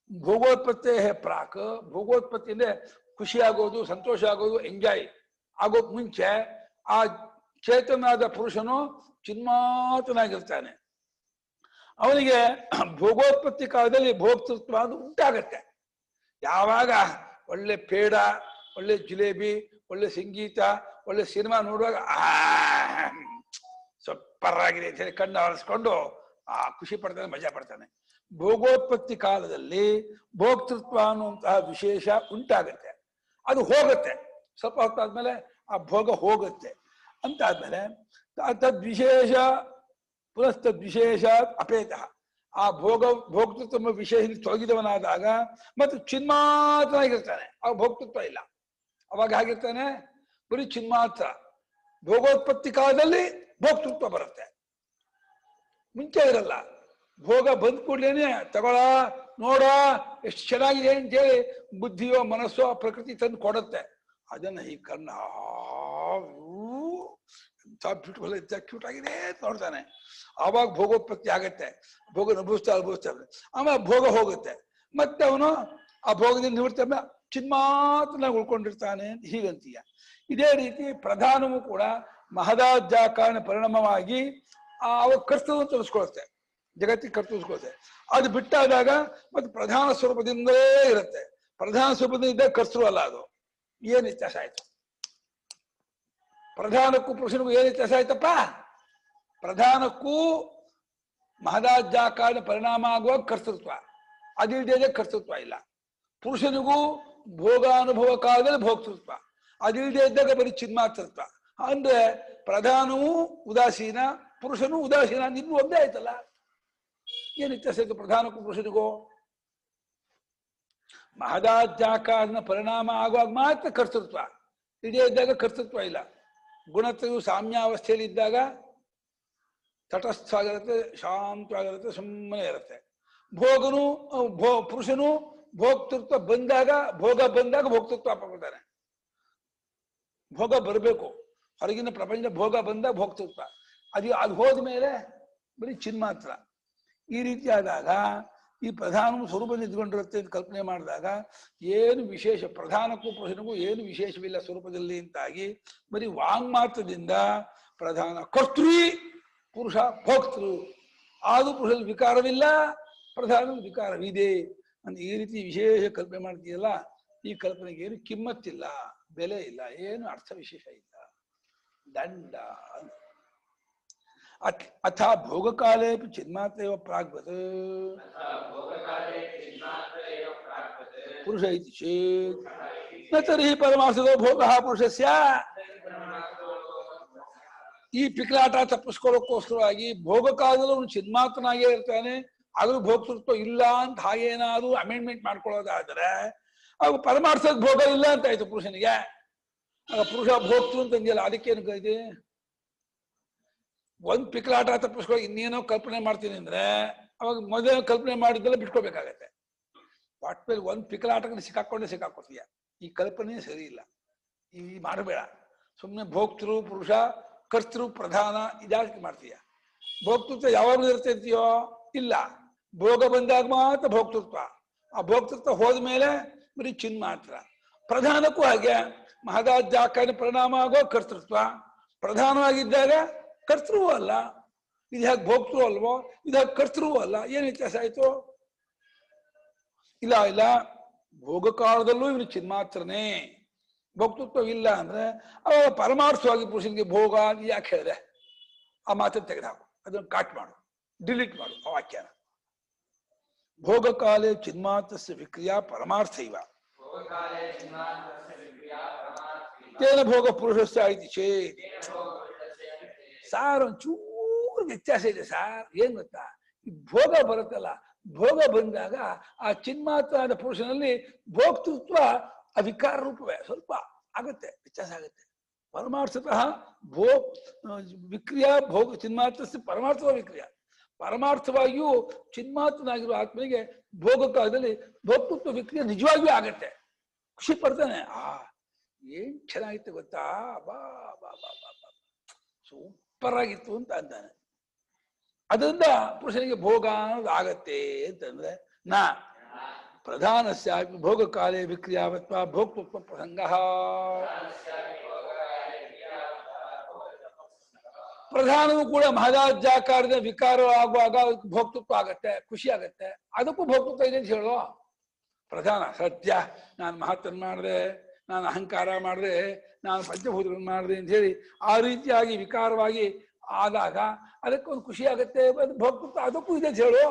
ಭೋಗೋತ್ಪತ್ತಿ ಪ್ರಾಕ್, ಭೋಗೋತ್ಪತ್ತಿ ಅಂದ್ರೆ ಖುಷಿ ಆಗೋದು, ಸಂತೋಷ ಆಗೋದು, ಎಂಜಾಯ್ ಆಗೋಕ್ ಮುಂಚೆ ಆ ಚೇತನಾದ ಪುರುಷನು ಚಿನ್ಮಾತನಾಗಿರ್ತಾನೆ. ಅವನಿಗೆ ಭೋಗೋತ್ಪತ್ತಿ ಕಾಲದಲ್ಲಿ ಭೋಕ್ತೃತ್ವ ಅದು ಉಂಟಾಗತ್ತೆ. ಯಾವಾಗ ಒಳ್ಳೆ ಪೇಡ, ಒಳ್ಳೆ ಜಿಲೇಬಿ, ಒಳ್ಳೆ ಸಂಗೀತ, ಒಳ್ಳೆ ಸಿನಿಮಾ ನೋಡುವಾಗ ಸೂಪರ್ ಆಗಿದೆ ಅಂತ ಹೇಳಿ ಕಣ್ಣು ಆರಿಸ್ಕೊಂಡು ಖುಷಿ ಪಡ್ತಾನೆ, ಮಜಾ ಪಡ್ತಾನೆ. ಭೋಗೋತ್ಪತ್ತಿ ಕಾಲದಲ್ಲಿ ಭೋಕ್ತೃತ್ವ ಅನ್ನುವಂತಹ ವಿಶೇಷ ಉಂಟಾಗತ್ತೆ. ಅದು ಹೋಗುತ್ತೆ, ಸ್ವಲ್ಪ ಹೊತ್ತಾದ್ಮೇಲೆ ಆ ಭೋಗ ಹೋಗುತ್ತೆ. ಅಂತಾದ್ಮೇಲೆ ತದ್ವಿಶೇಷ ಪುನಸ್ತದ್ವಿಶೇಷ ಅಪೇತ, ಆ ಭೋಕ್ತೃತ್ವ ವಿಶೇಷ ತೊಲಗಿದವನಾದಾಗ ಮತ್ತು ಚಿನ್ಮಾತ್ರನಾಗಿರ್ತಾನೆ, ಅವಾಗ ಭೋಕ್ತೃತ್ವ ಇಲ್ಲ. ಅವಾಗ ಹಾಗಿರ್ತಾನೆ ಬರೀ ಚಿನ್ಮಾತ್ರ. ಭೋಗೋತ್ಪತ್ತಿ ಕಾಲದಲ್ಲಿ ಭೋಕ್ತೃತ್ವ ಬರುತ್ತೆ, ಮುಂಚೆ ಇರಲ್ಲ. ಭೋಗ ಬಂದ್ ಕೂಡ್ಲೇನೆ ತಗೊಳ, ನೋಡ ಎಷ್ಟು ಚೆನ್ನಾಗಿದೆ ಅಂತೇಳಿ ಬುದ್ಧಿಯೋ ಮನಸ್ಸೋ ಪ್ರಕೃತಿ ತಂದು ಕೊಡುತ್ತೆ. ಅದನ್ನ ಈ ಕರ್ಣ ಬ್ಯೂಟಿಫುಲ್, ಕ್ಯೂಟ್ ಆಗಿದೆ ನೋಡ್ತಾನೆ. ಆವಾಗ ಭೋಗೋತ್ಪತ್ತಿ ಆಗತ್ತೆ, ಭೋಗ ಅನುಭವಿಸ್ತಾ ಆಮೇಲೆ ಭೋಗ ಹೋಗುತ್ತೆ. ಮತ್ತೆ ಅವನು ಆ ಭೋಗದಿಂದ ನಿವೃತ್ತ ಚಿನ್ಮಾತ್ರನಾಗಿ ಉಳ್ಕೊಂಡಿರ್ತಾನೆ ಅಂತ ಹೀಗಂತೀಯ. ಇದೇ ರೀತಿ ಪ್ರಧಾನವೂ ಕೂಡ ಮಹದಾಜ್ಯಾಕಾರಣ ಪರಿಣಾಮವಾಗಿ ಅವಾಗ ಕರ್ತವ್ಯ ತೋರಿಸ್ಕೊಳುತ್ತೆ, ಜಗತ್ತಿಗೆ ಕರ್ತವ್ಯ. ಅದು ಬಿಟ್ಟಾದಾಗ ಮತ್ತೆ ಪ್ರಧಾನ ಸ್ವರೂಪದಿಂದಲೇ ಇರುತ್ತೆ. ಪ್ರಧಾನ ಸ್ವರೂಪದಿಂದ ಕರ್ತೃ ಅಲ್ಲ. ಅದು ಏನ್ ವ್ಯತ್ಯಾಸ ಆಯ್ತು? ಪ್ರಧಾನಕ್ಕೂ ಪುರುಷನಿಗೂ ಏನ್ ವ್ಯತ್ಯಾಸ ಆಯ್ತಪ್ಪ? ಪ್ರಧಾನಕ್ಕೂ ಮಹದಾಜ್ಯಾಕಾರಣ ಪರಿಣಾಮ ಆಗುವಾಗ ಕರ್ತೃತ್ವ, ಅದಿಲ್ಲದೆ ಕರ್ತೃತ್ವ ಇಲ್ಲ. ಪುರುಷನಿಗೂ ಭೋಗಾನುಭವ ಕಾಲದಲ್ಲಿ ಭೋಕ್ತೃತ್ವ, ಅದಿಲ್ಲದೆ ಇದ್ದಾಗ ಬರೀ ಚಿನ್ಮಾತೃತ್ವ. ಅಂದ್ರೆ ಪ್ರಧಾನವೂ ಉದಾಸೀನ, ಪುರುಷನೂ ಉದಾಸೀನ, ನಿನ್ನೂ ಒಂದೇ ಆಯ್ತಲ್ಲ. ಏನ್ ವ್ಯತ್ಯಾಸ ಆಯ್ತು ಪ್ರಧಾನಕ್ಕೂ ಪುರುಷನಿಗೂ? ಮಹದಾಜ್ಯಾಕಾರನ ಪರಿಣಾಮ ಆಗುವಾಗ ಮಾತ್ರ ಕರ್ತೃತ್ವ, ಇದೇ ಇದ್ದಾಗ ಕರ್ತೃತ್ವ ಇಲ್ಲ. ಗುಣತ್ವವು ಸಾಮ್ಯಾವಸ್ಥೆಯಲ್ಲಿ ಇದ್ದಾಗ ತಟಸ್ಥ ಆಗಿರುತ್ತೆ, ಶಾಂತವಾಗಿರುತ್ತೆ, ಸುಮ್ಮನೆ ಇರುತ್ತೆ. ಭೋಗನು ಪುರುಷನು ಭೋಕ್ತೃತ್ವ ಬಂದಾಗ, ಭೋಗ ಬಂದಾಗ ಭೋಕ್ತೃತ್ವ ಹಾಕೊಳ್ತಾನೆ. ಭೋಗ ಬರಬೇಕು, ಹೊರಗಿನ ಪ್ರಪಂಚ ಭೋಗ ಬಂದಾಗ ಭೋಕ್ತೃತ್ವ. ಅದು ಹೋದ ಮೇಲೆ ಬರೀ ಚಿನ್ಮಾತ್ರ. ಈ ರೀತಿ ಆದಾಗ ಈ ಪ್ರಧಾನವು ಸ್ವರೂಪ ನಿಂತ್ಕೊಂಡಿರುತ್ತೆ ಅಂತ ಕಲ್ಪನೆ ಮಾಡಿದಾಗ ಏನು ವಿಶೇಷ, ಪ್ರಧಾನಕ್ಕೂ ಪುರುಷನಿಗೂ ಏನು ವಿಶೇಷವಿಲ್ಲ ಸ್ವರೂಪದಲ್ಲಿ ಅಂತಾಗಿ ಬರೀ ವಾಂಗ್ಮಾತ್ರದಿಂದ ಪ್ರಧಾನ ಕರ್ತೃ ಪುರುಷ ಭೋಕ್ತೃ, ಆದು ಪುರುಷದಲ್ಲಿ ವಿಕಾರವಿಲ್ಲ, ಪ್ರಧಾನದಲ್ಲಿ ವಿಕಾರವಿದೆ ಅಂತ ಈ ರೀತಿ ವಿಶೇಷ ಕಲ್ಪನೆ ಮಾಡ್ತೀಯಲ್ಲ, ಈ ಕಲ್ಪನೆಗೆ ಏನು ಕಿಮ್ಮತ್ತಿಲ್ಲ, ಬೆಲೆ ಇಲ್ಲ, ಏನು ಅರ್ಥ ವಿಶೇಷ ಇಲ್ಲ. ದಂಡ ಅಥ ಭೋಗಕಾಲೇ ಚಿನ್ಮಾತ್ರ ಪ್ರಾಗ್ವತ್ ಪುರುಷ ಇತಿ ಚೇತ್ ನ ತರ್ಹಿ ಪರಮಾರ್ಥದೋ ಭೋಗ ಪುರುಷಸ್ಯ. ಈ ಪಿಕ್ಲಾಟ ತಪ್ಪಿಸ್ಕೊಳ್ಳೋಕ್ಕೋಸ್ಕರವಾಗಿ ಭೋಗಕಾಲದಲ್ಲೂ ಅವನು ಚಿನ್ಮಾತ್ರನಾಗೇ ಇರ್ತಾನೆ, ಆದ್ರೂ ಭೋಕ್ತೃತ್ವ ಇಲ್ಲ ಅಂತ ಹಾಗೇನಾದ್ರೂ ಅಮೆಂಡ್ಮೆಂಟ್ ಮಾಡ್ಕೊಳ್ಳೋದಾದ್ರೆ ಅವಾಗ ಪರಮಾರ್ಥದ ಭೋಗ ಇಲ್ಲ ಅಂತ ಆಯ್ತು ಪುರುಷನಿಗೆ. ಆಗ ಪುರುಷ ಭೋಕ್ತೃ ಅಂತ ಅಂದಿಯಲ್ಲ, ಅದಕ್ಕೇನು ಇದೆ? ಒಂದ್ ಪಿಕ್ಲಾಟ ತಪ್ಪಿಸ್ಕೊಳ್ಳೋ ಇನ್ನೇನೋ ಕಲ್ಪನೆ ಮಾಡ್ತೀನಿ ಅಂದ್ರೆ ಅವಾಗ ಮೊದಲೇ ಕಲ್ಪನೆ ಮಾಡಿದ್ದೆಲ್ಲ ಬಿಟ್ಕೋಬೇಕಾಗತ್ತೆ. ಒಟ್ಮೇಲೆ ಒಂದ್ ಪಿಕ್ಲಾಟಕ್ಕೆ ಸಿಕ್ಕಾಕೊಡ್ತೀಯ. ಈ ಕಲ್ಪನೆ ಸರಿ ಇಲ್ಲ, ಈ ಮಾಡಬೇಡ. ಸುಮ್ಮನೆ ಭೋಕ್ತೃ ಪುರುಷ ಕರ್ತೃ ಪ್ರಧಾನ ಇದಾಗಿ ಮಾಡ್ತೀಯ. ಭೋಕ್ತೃತ್ವ ಯಾವಾಗಲೂ ಇರ್ತಿರ್ತೀಯೋ? ಇಲ್ಲ, ಭೋಗ ಬಂದಾಗ ಮಾತ್ರ ಭೋಕ್ತೃತ್ವ. ಆ ಭೋಕ್ತೃತ್ವ ಹೋದ್ಮೇಲೆ ಬರೀ ಚಿನ್ ಮಾತ್ರ. ಪ್ರಧಾನಕ್ಕೂ ಹಾಗೆ, ಮಹದಾಜ್ಯಾಕಾರಿ ಪರಿಣಾಮ ಆಗೋ ಕರ್ತೃತ್ವ, ಪ್ರಧಾನವಾಗಿದ್ದಾಗ ಕರ್ತೃವೂ ಅಲ್ಲ. ಇದು ಹೇಗೆ ಭೋಕ್ತೃ ಅಲ್ವೋ, ಇದು ಹೇಗೆ ಕರ್ತೃವೂ ಅಲ್ಲ. ಏನ್ ವ್ಯತ್ಯಾಸ ಆಯ್ತು? ಇಲ್ಲ ಇಲ್ಲ, ಭೋಗಕಾಲದಲ್ಲೂ ಇವನು ಚಿನ್ಮಾತ್ರನೇ, ಭೋಕ್ತೃತ್ವ ಇಲ್ಲ ಅಂದ್ರೆ ಅವಾಗ ಪರಮಾರ್ಥವಾಗಿ ಪುರುಷನಿಗೆ ಭೋಗ ಯಾಕೆ ಹೇಳಿದೆ? ಆ ಮಾತನ್ನು ತೆಗೆದುಹಾಕು, ಅದನ್ನು ಕಾಟ್ ಮಾಡು, ಡಿಲೀಟ್ ಮಾಡು ಆ ವಾಕ್ಯನ. ಭೋಗಕಾಲೇ ಚಿನ್ಮಾತ್ರಸ್ಯ ವಿಕ್ರಿಯಾ ಪರಮಾರ್ಥ ಇವ ತೇನ ಭೋಗ ಪುರುಷಸ್ಯ ಐತಿ ಚೇತ್. ಸಾರ್ ಒಂಚೂರು ವ್ಯತ್ಯಾಸ ಇದೆ ಸಾರ್. ಏನ್ ಗೊತ್ತಾ, ಈ ಭೋಗ ಬರುತ್ತಲ್ಲ, ಭೋಗ ಬಂದಾಗ ಆ ಚಿನ್ಮಾತ್ರ ಪುರುಷನಲ್ಲಿ ಭೋಕ್ತೃತ್ವ ಅವಿಕಾರ ರೂಪವೇ ಸ್ವಲ್ಪ ಆಗುತ್ತೆ, ವ್ಯತ್ಯಾಸ ಆಗುತ್ತೆ. ಪರಮಾರ್ಥತಃ ವಿಕ್ರಿಯಾ ಭೋಗ ಚಿನ್ಮಾತ್ರ ಪರಮಾರ್ಥವ ವಿಕ್ರಿಯ. ಪರಮಾರ್ಥವಾಗಿಯೂ ಚಿನ್ಮಾತ್ರನಾಗಿರುವ ಆತ್ಮನಿಗೆ ಭೋಗಕಾಲದಲ್ಲಿ ಭೋಕ್ತೃತ್ವ ವಿಕ್ರಿಯೆ ನಿಜವಾಗಿಯೂ ಆಗತ್ತೆ. ಖುಷಿ ಪಡ್ತಾನೆ. ಏನ್ ಚೆನ್ನಾಗಿತ್ತು ಗೊತ್ತಾ, ಬಾ ಬಾ ಬಾ ಬಾ ಬಾ ಸೂಪರ್ ಆಗಿತ್ತು ಅಂತ ಅಂತಾನೆ. ಅದರಿಂದ ಪುರುಷನಿಗೆ ಭೋಗ ಅನ್ನೋದು ಆಗತ್ತೆ ಅಂತಂದ್ರೆ ನಾ ಪ್ರಧಾನಸ್ಯ ಭೋಗಕಾಲೇ ವಿಕ್ರಿಯಾವತ್ವ ಭೋಕ್ತೃತ್ವ ಪ್ರಸಂಗ. ಪ್ರಧಾನವೂ ಕೂಡ ಮಹದಾಜ್ಯಾಕಾರದ ವಿಕಾರ ಆಗುವಾಗ ಭೋಕ್ತೃತ್ವ ಆಗತ್ತೆ, ಖುಷಿ ಆಗತ್ತೆ. ಅದಕ್ಕೂ ಭೋಕ್ತೃತ್ವ ಇದೆ ಅಂತ ಹೇಳೋ. ಪ್ರಧಾನ ಸತ್ಯ, ನಾನು ಮಹತ್ತನ್ನು ಮಾಡಿದೆ, ನಾನು ಅಹಂಕಾರ ಮಾಡಿದೆ, ನಾನು ಪಂಚಭೂತಗಳನ್ನು ಮಾಡಿದೆ ಅಂತ ಹೇಳಿ ಆ ರೀತಿಯಾಗಿ ವಿಕಾರವಾಗಿ ಆದಾಗ ಅದಕ್ಕೊಂದು ಖುಷಿ ಆಗತ್ತೆ, ಭೋಕ್ತೃತ್ವ ಅದಕ್ಕೂ ಇದೆ ಅಂತ ಹೇಳು.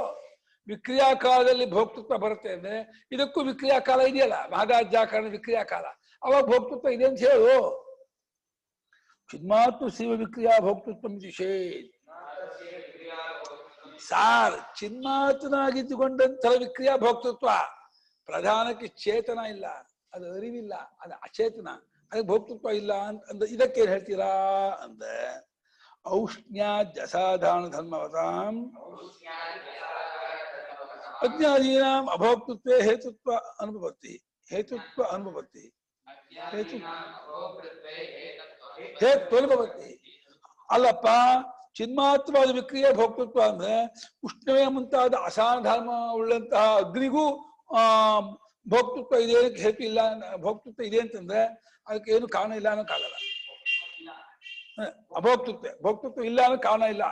ವಿಕ್ರಿಯಾ ಕಾಲದಲ್ಲಿ ಭೋಕ್ತೃತ್ವ ಬರುತ್ತೆ ಅಂದ್ರೆ ಇದಕ್ಕೂ ವಿಕ್ರಿಯಾ ಕಾಲ ಇದೆಯಲ್ಲ, ಮಹದಾಜ್ಯಾಕಾರದ ವಿಕ್ರಿಯಾ ಕಾಲ, ಅವಾಗ ಭೋಕ್ತೃತ್ವ ಇದೆ ಅಂತ ಹೇಳು. ಚಿನ್ಮಾತ್ರ ಶಿವ ವಿಕ್ರಿಯಾ ಭೋಕ್ತೃತ್ವ ಚೇತ್. ಸಾರ್ ಚಿನ್ಮಾತ್ರನಾಗಿದ್ದುಕೊಂಡಂಥ ವಿಕ್ರಿಯಾ ಭೋಕ್ತೃತ್ವ, ಪ್ರಧಾನಕ್ಕೆ ಚೇತನ ಇಲ್ಲ, ಅದು ಅರಿವಿಲ್ಲ, ಅದು ಅಚೇತನ, ಅದಕ್ಕೆ ಭೋಕ್ತೃತ್ವ ಇಲ್ಲ ಅಂತ ಇದಕ್ಕೇನ್ ಹೇಳ್ತೀರಾ ಅಂದ್ರೆ ಔಷ್ಣ್ಯಾದ್ ಅಸಾಧಾರಣ ಧರ್ಮವತಾಂ ಅಜ್ಞಾದೀನಾಂ ಅಭೋಕ್ತೃತ್ವೇ ಹೇತುತ್ವ ಅನುಭವತಿ ಹೇತ್ವನುಭವತಿ. ಅಲ್ಲಪ್ಪ, ಚಿನ್ಮಾತ್ರವಾದ ವಿಕ್ರಿಯೆ ಭೋಕ್ತೃತ್ವ ಅಂದ್ರೆ ಉಷ್ಣವೇ ಮುಂತಾದ ಅಸಾಧಾರಣ ಉಳ್ಳಂತಹ ಅಗ್ನಿಗೂ ಭೋಕ್ತೃತ್ವ ಇದೆ, ಹೇತು ಇಲ್ಲ, ಭೋಕ್ತೃತ್ವ ಇದೆ ಅಂತಂದ್ರೆ ಅದಕ್ಕೆ ಏನು ಕಾರಣ ಇಲ್ಲ ಅನ್ನೋಕ್ಕಾಗಲ್ಲ. ಭೋಕ್ತೃತ್ವ ಇಲ್ಲ ಅನ್ನೋ ಕಾರಣ ಇಲ್ಲ.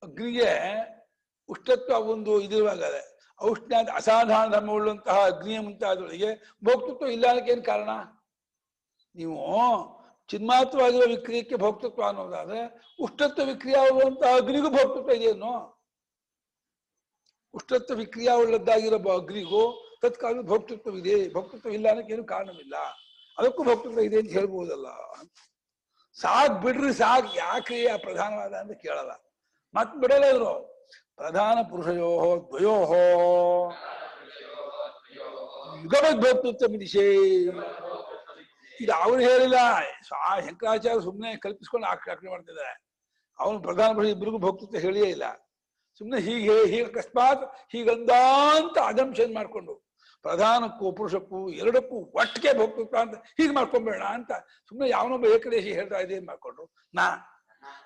ಅಗ್ನಿಗೆ ಉಷ್ಣತ್ವ ಒಂದು ಇದಿರುವಾಗ ಔಷ್ಣ ಅಸಾಧಾರಣ ಧರ್ಮ ಉಳ್ಳಂತಹ ಅಗ್ನಿಯ ಮುಂತಾದವಳಿಗೆ ಭೋಕ್ತೃತ್ವ ಇಲ್ಲ ಅನ್ನೋಕೆ ಏನ್ ಕಾರಣ? ನೀವು ಚಿನ್ಮಾತ್ರವಾಗಿರುವ ವಿಕ್ರಿಯಕ್ಕೆ ಭೋಕ್ತೃತ್ವ ಅನ್ನೋದಾದ್ರೆ ಉಷ್ಣತ್ವ ವಿಕ್ರಿಯಾ ಉಳ್ಳುವಂತಹ ಅಗ್ನಿಗೂ ಭೋಕ್ತೃತ್ವ ಇದೆಯೇನೋ? ಉಷ್ಣತ್ವ ವಿಕ್ರಿಯಾ ಉಳ್ಳದ್ದಾಗಿರೋ ಅಗ್ನಿಗೂ ತತ್ಕಾಲ ಭೋಕ್ತೃತ್ವವಿದೆ, ಭೋಕ್ತೃತ್ವ ಇಲ್ಲ ಅನ್ನೋಕೆ ಏನು ಕಾರಣವಿಲ್ಲ, ಅದಕ್ಕೂ ಭೋಕ್ತೃತ್ವ ಇದೆ ಅಂತ ಹೇಳ್ಬೋದಲ್ಲ. ಸಾಕ್ ಬಿಡ್ರಿ, ಸಾಕ್, ಯಾಕ್ರಿ ಆ ಪ್ರಧಾನವಾದ ಅಂತ ಕೇಳಲ್ಲ, ಮತ್ ಬಿಡಲ್ಲ ಇದ್ರು. ಪ್ರಧಾನ ಪುರುಷಯೋ ದ್ವಯೋ ಯುಗಮದ್ ಭೋಕ್ತೃತ್ವ ಮಿದಿಶೇ. ಇದು ಅವ್ರು ಹೇಳಿಲ್ಲ, ಶಂಕರಾಚಾರ್ಯ ಸುಮ್ಮನೆ ಕಲ್ಪಿಸ್ಕೊಂಡು ಆಕ್ರಮಣೆ ಮಾಡ್ತಿದ್ದಾರೆ. ಅವನು ಪ್ರಧಾನ ಪುರುಷ ಇಬ್ಬರಿಗೂ ಭೋಕ್ತೃತ್ವ ಹೇಳಿಯೇ ಇಲ್ಲ, ಸುಮ್ಮನೆ ಹೀಗೆ ಅಕಸ್ಮಾತ್ ಹೀಗಂದಾಂತ ಅಜಂಪ್ಷನ್ ಮಾಡ್ಕೊಂಡು ಪ್ರಧಾನಕ್ಕೂ ಪುರುಷಕ್ಕೂ ಎರಡಕ್ಕೂ ಒಟ್ಟಿಗೆ ಭೋಕ್ತೃತ್ವ ಅಂತ ಹೀಗೆ ಮಾಡ್ಕೊಂಬೇಡ ಅಂತ ಸುಮ್ಮನೆ ಯಾವನೊಬ್ಬ ಏಕದೇಶಿ ಹೇಳ್ತಾ ಇದೆ ಮಾಡ್ಕೊಂಡ್ರು.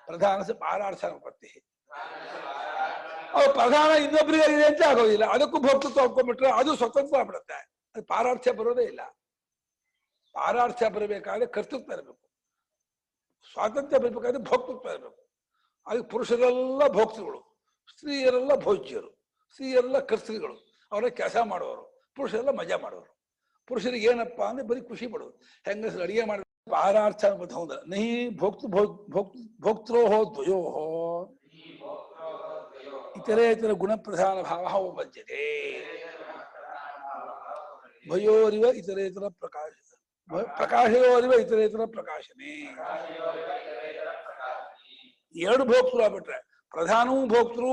ಪ್ರಧಾನ ಪಾರಾರ್ಥ ಪತ್ತಿ ಅವ್ರು ಪ್ರಧಾನ ಇನ್ನೊಬ್ಬರಿಗೆ ಇದೆ ಅಂತ ಆಗೋದಿಲ್ಲ, ಅದಕ್ಕೂ ಭೋಕ್ತೃತ್ವ ಒಪ್ಕೊಂಡ್ಬಿಟ್ರೆ ಅದು ಸ್ವತಂತ್ರ ಆಗ್ಬಿಡುತ್ತೆ, ಅದು ಪಾರಾರ್ಥ್ಯ ಬರೋದೇ ಇಲ್ಲ. ಪಾರಾರ್ಥ್ಯ ಬರಬೇಕಾದ್ರೆ ಕರ್ತೃತ್ವ ಇರಬೇಕು, ಸ್ವಾತಂತ್ರ್ಯ ಬರಬೇಕಾದ್ರೆ ಭೋಕ್ತೃತ್ವ ಇರಬೇಕು. ಅದಕ್ಕೆ ಪುರುಷರೆಲ್ಲ ಭೋಕ್ತೃಗಳು, ಸ್ತ್ರೀಯರೆಲ್ಲ ಭೋಜ್ಯರು, ಸ್ತ್ರೀಯರೆಲ್ಲ ಕರ್ತೃಗಳು, ಅವರ ಕೆಲಸ ಮಾಡೋರು, ಪುರುಷರೆಲ್ಲ ಮಜಾ ಮಾಡೋರು. ಪುರುಷರಿಗೆ ಏನಪ್ಪಾ ಅಂದ್ರೆ ಬರೀ ಖುಷಿ ಪಡೋದು. ಹೆಂಗಸರು ಅಡಿಗೆ ಮಾಡಿದ ಆರಾರ್ಥ ಹೌದ ನಹಿ ಭೋಕ್ತೃ ದ್ವಯೋ ಇತರೇತರ ಗುಣಪ್ರಧಾನ ಭಾವ ಉಪಜ್ಯತೆ ಭಯೋರಿವ ಇತರೇತರ ಪ್ರಕಾಶ ಪ್ರಕಾಶಯೋರಿವ ಇತರೇತರ ಪ್ರಕಾಶನೇ. ಎರಡು ಭೋಕ್ತೃ ಆಗ್ಬಿಟ್ರೆ ಪ್ರಧಾನವೂ ಭೋಕ್ತೃ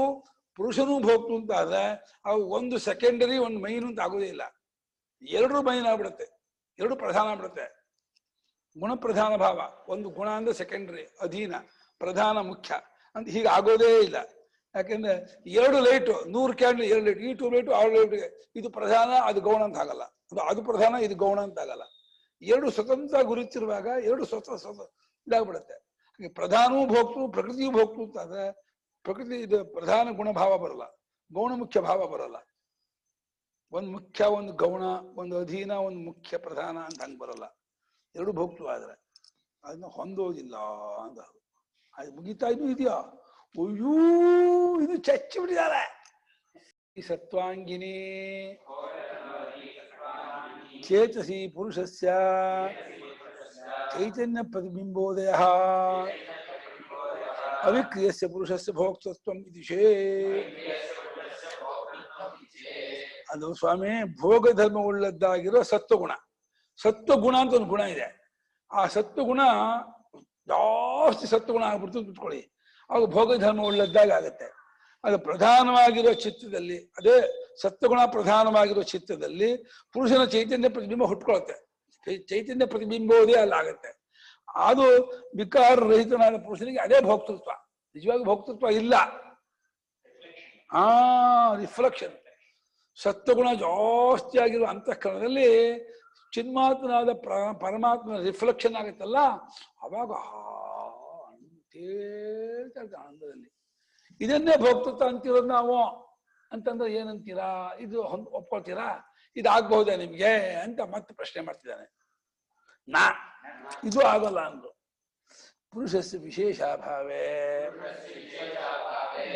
ಪುರುಷನೂ ಭೋಕ್ತೃ ಅಂತ ಆದ್ರೆ ಅವು ಒಂದು ಸೆಕೆಂಡರಿ ಒಂದು ಮೈನ್ ಅಂತ ಆಗೋದೇ ಇಲ್ಲ. ಎರಡು ಮೈನ್ ಆಗ್ಬಿಡುತ್ತೆ, ಎರಡು ಪ್ರಧಾನ ಆಗ್ಬಿಡುತ್ತೆ. ಗುಣಪ್ರಧಾನ ಭಾವ, ಒಂದು ಗುಣ ಅಂದ್ರೆ ಸೆಕೆಂಡರಿ, ಅಧೀನ, ಪ್ರಧಾನ ಮುಖ್ಯ ಅಂತ ಹೀಗೆ ಆಗೋದೇ ಇಲ್ಲ. ಯಾಕೆಂದ್ರೆ ಎರಡು ಲೈಟು 100 ಕ್ಯಾಂಡಲ್ 2 ಲೈಟ್, ಈ 2 ಲೈಟು 6 ಲೈಟ್ಗೆ ಇದು ಪ್ರಧಾನ ಅದು ಗೌಣ ಅಂತ ಆಗಲ್ಲ, ಅದು ಪ್ರಧಾನ ಇದು ಗೌಣ ಅಂತ ಆಗಲ್ಲ. ಎರಡು ಸ್ವತಂತ್ರ ಗುರುತಿರುವಾಗ ಎರಡು ಸ್ವತಃ ಇದಾಗ್ಬಿಡುತ್ತೆ. ಹಾಗೆ ಪ್ರಧಾನವೂ ಭೋಕ್ತೃ ಪ್ರಕೃತಿಯೂ ಭೋಕ್ತೃ ಅಂತ ಆದ್ರೆ ಪ್ರಕೃತಿ ಇದು ಪ್ರಧಾನ ಗುಣಭಾವ ಬರಲ್ಲ, ಗೌಣ ಮುಖ್ಯ ಭಾವ ಬರಲ್ಲ. ಒಂದು ಮುಖ್ಯ ಒಂದು ಗೌಣ, ಒಂದು ಅಧೀನ ಒಂದು ಮುಖ್ಯ ಪ್ರಧಾನ ಅಂತ ಹಂಗೆ ಬರಲ್ಲ. ಎರಡು ಭೋಕ್ತೃ ಆದ್ರೆ ಅದನ್ನ ಹೊಂದೋದಿಲ್ಲ ಅಂತ. ಅದು ಮುಗಿತಾ ಇದು ಇದೆಯಾ, ಅಯ್ಯೂ ಇದು ಚಚ್ಚಿ ಬಿಟ್ಟಿದ್ದಾರೆ. ಈ ಸತ್ವಾಂಗಿನಿ ಚೇತಸಿ ಪುರುಷಸ್ಯ ಚೈತನ್ಯ ಪ್ರತಿಬಿಂಬೋದಯ ಅವಿಕ್ರಿಯಸ್ಯ ಪುರುಷಸ್ಯ ಭೋಕ್ತೃತ್ವಂ ಇತಿಶೇ. ಅದು ಸ್ವಾಮಿ ಭೋಗ ಧರ್ಮ ಉಳ್ಳದ್ದಾಗಿರೋ ಸತ್ವಗುಣ. ಸತ್ವಗುಣ ಅಂತ ಒಂದು ಗುಣ ಇದೆ. ಆ ಸತ್ವಗುಣ ಜಾಸ್ತಿ ಸತ್ವಗುಣ ಆಗ್ಬಿಡ್ತು ಬಿಟ್ಕೊಳ್ಳಿ, ಆಗ ಭೋಗ ಧರ್ಮ ಉಳ್ಳದ್ದಾಗ ಆಗತ್ತೆ. ಅದು ಪ್ರಧಾನವಾಗಿರೋ ಚಿತ್ತದಲ್ಲಿ, ಅದೇ ಸತ್ವಗುಣ ಪ್ರಧಾನವಾಗಿರೋ ಚಿತ್ತದಲ್ಲಿ ಪುರುಷನ ಚೈತನ್ಯ ಪ್ರತಿಬಿಂಬ ಹುಟ್ಕೊಳತ್ತೆ. ಚೈತನ್ಯ ಪ್ರತಿಬಿಂಬೋದೇ ಅಲ್ಲಾಗತ್ತೆ. ಅದು ವಿಕಾರ ರಹಿತನಾದ ಪುರುಷನಿಗೆ ಅದೇ ಭೋಕ್ತೃತ್ವ. ನಿಜವಾಗಿ ಭೋಕ್ತೃತ್ವ ಇಲ್ಲ, ರಿಫ್ಲೆಕ್ಷನ್. ಸತ್ವಗುಣ ಜಾಸ್ತಿ ಆಗಿರೋ ಅಂತಃಕರಣದಲ್ಲಿ ಚಿನ್ಮಾತ್ಮನಾದ ಪರಮಾತ್ಮನ ರಿಫ್ಲೆಕ್ಷನ್ ಆಗುತ್ತಲ್ಲ, ಅವಾಗ ಆನಂದದಲ್ಲಿ. ಇದನ್ನೇ ಭೋಕ್ತೃತ್ವ ಅಂತಿರೋದು ನಾವು. ಅಂತಂದ್ರೆ ಏನಂತೀರಾ, ಇದು ಒಪ್ಕೊಳ್ತೀರಾ, ಇದಾಗಬಹುದಾ ನಿಮ್ಗೆ ಅಂತ ಮತ್ತೆ ಪ್ರಶ್ನೆ ಮಾಡ್ತಿದ್ದಾನೆ. ಇದು ಆಗಲ್ಲ ಅಂದ್ರು. ಪುರುಷಸ್ಯ ವಿಶೇಷಾಭಾವೇ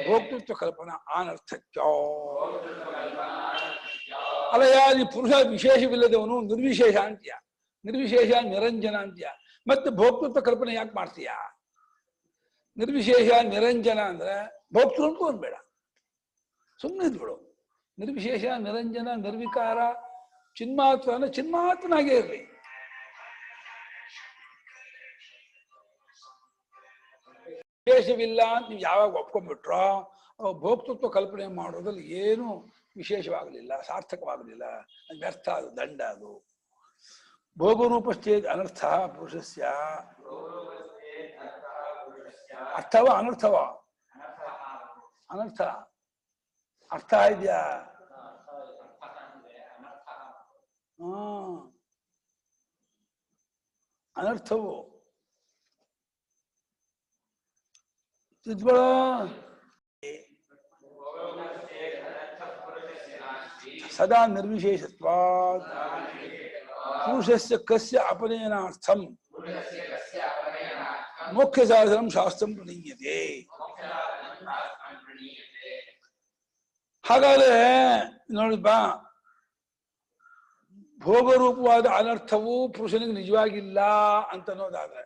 ಭೋಕ್ತೃತ್ವ ಕಲ್ಪನಾ ಅನರ್ಥಕ್ಯೋ. ಅಲ್ಲಯ್ಯ, ನೀ ಪುರುಷ ವಿಶೇಷವಿಲ್ಲದವನು ನಿರ್ವಿಶೇಷ ಅಂತೀಯ, ನಿರ್ವಿಶೇಷ ನಿರಂಜನ ಅಂತೀಯ, ಮತ್ತೆ ಭೋಕ್ತೃತ್ವ ಕಲ್ಪನೆ ಯಾಕೆ ಮಾಡ್ತೀಯ? ನಿರ್ವಿಶೇಷ ನಿರಂಜನ ಅಂದ್ರೆ ಭೋಕ್ತೃ ಅಂತೂ ಅನ್ಬೇಡ, ಸುಮ್ಮನೆ ಇದ್ಬಿಡು. ನಿರ್ವಿಶೇಷ ನಿರಂಜನ ನಿರ್ವಿಕಾರ ಚಿನ್ಮಾತ್ರ ಅಂದ್ರೆ ಚಿನ್ಮಾತ್ರನಾಗೇ ಇರ್ರಿ. ವಿಶೇಷವಿಲ್ಲ ಅಂತ ನೀವು ಯಾವಾಗ ಒಪ್ಕೊಂಡ್ಬಿಟ್ರೋ ಭೋಕ್ತೃತ್ವ ಕಲ್ಪನೆ ಮಾಡೋದ್ರಲ್ಲಿ ಏನು ವಿಶೇಷವಾಗಲಿಲ್ಲ, ಸಾರ್ಥಕವಾಗಲಿಲ್ಲ, ವ್ಯರ್ಥ, ಅದು ದಂಡ. ಅದು ಭೋಗರೂಪಶ್ಚೇತ್ ಅನರ್ಥ ಪುರುಷಸ್ಯ. ಅರ್ಥವ ಅನರ್ಥವ? ಅನರ್ಥ. ಅರ್ಥ ಇದೆಯಾ? ಅನರ್ಥವು ಸದಾ ನಿರ್ವಿಶೇಷತ್ವಾತ್ ಪುರುಷಸ್ಯ ಕಸ್ಯ ಅಪನಯನಾರ್ಥಂ ಮೋಕ್ಷ ಸಾಧನಂ ಶಾಸ್ತ್ರಂ ಪ್ರಣೀಯತೆ. ಹಾಗಾದ್ರೆ ನೋಡಿಬಾ, ಭೋಗರೂಪವಾದ ಅನರ್ಥವು ಪುರುಷನಿಗೆ ನಿಜವಾಗಿಲ್ಲ ಅಂತ ಅನ್ನೋದಾದ್ರೆ,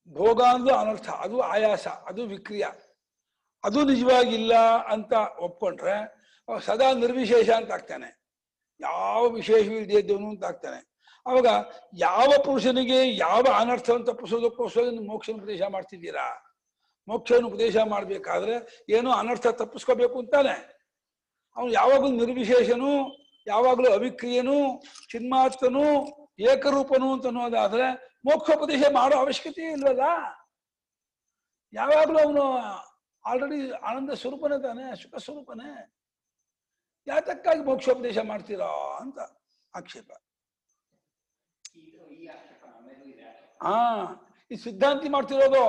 ಭೋಗ ಅಂದ್ರೆ ಅನರ್ಥ, ಅದು ಆಯಾಸ, ಅದು ವಿಕ್ರಿಯ, ಅದು ನಿಜವಾಗಿಲ್ಲ ಅಂತ ಒಪ್ಕೊಂಡ್ರೆ ಸದಾ ನಿರ್ವಿಶೇಷ ಅಂತ ಆಗ್ತಾನೆ, ಯಾವ ವಿಶೇಷವೂ ಇದೇದವನು ಅಂತ ಆಗ್ತಾನೆ. ಅವಾಗ ಯಾವ ಪುರುಷನಿಗೆ ಯಾವ ಅನರ್ಥವನ್ನು ತಪ್ಪಿಸೋದಕ್ಕೋಸ್ಕರ ಮೋಕ್ಷನ ಉಪದೇಶ ಮಾಡ್ತಿದ್ದೀರಾ? ಮೋಕ್ಷವನ್ನು ಉಪದೇಶ ಮಾಡ್ಬೇಕಾದ್ರೆ ಏನೋ ಅನರ್ಥ ತಪ್ಪಿಸ್ಕೋಬೇಕು ಅಂತಾನೆ. ಅವನು ಯಾವಾಗಲೂ ನಿರ್ವಿಶೇಷನು, ಯಾವಾಗಲೂ ಅವಿಕ್ರಿಯನು, ಚಿನ್ಮಾತ್ರನು, ಏಕರೂಪನು ಅಂತ ಅನ್ನೋದಾದ್ರೆ ಮೋಕ್ಷೋಪದೇಶ ಮಾಡೋ ಅವಶ್ಯಕತೆ ಇಲ್ವಲ್ಲ. ಯಾವಾಗಲೂ ಅವನು ಆಲ್ರೆಡಿ ಆನಂದ ಸ್ವರೂಪನೇ ತಾನೆ, ಸುಖ ಸ್ವರೂಪನೇ. ಯಾತಕ್ಕಾಗಿ ಮೋಕ್ಷೋಪದೇಶ ಮಾಡ್ತೀರಾ ಅಂತ ಆಕ್ಷೇಪ. ಈ ಸಿದ್ಧಾಂತಿ ಮಾಡ್ತಿರೋದು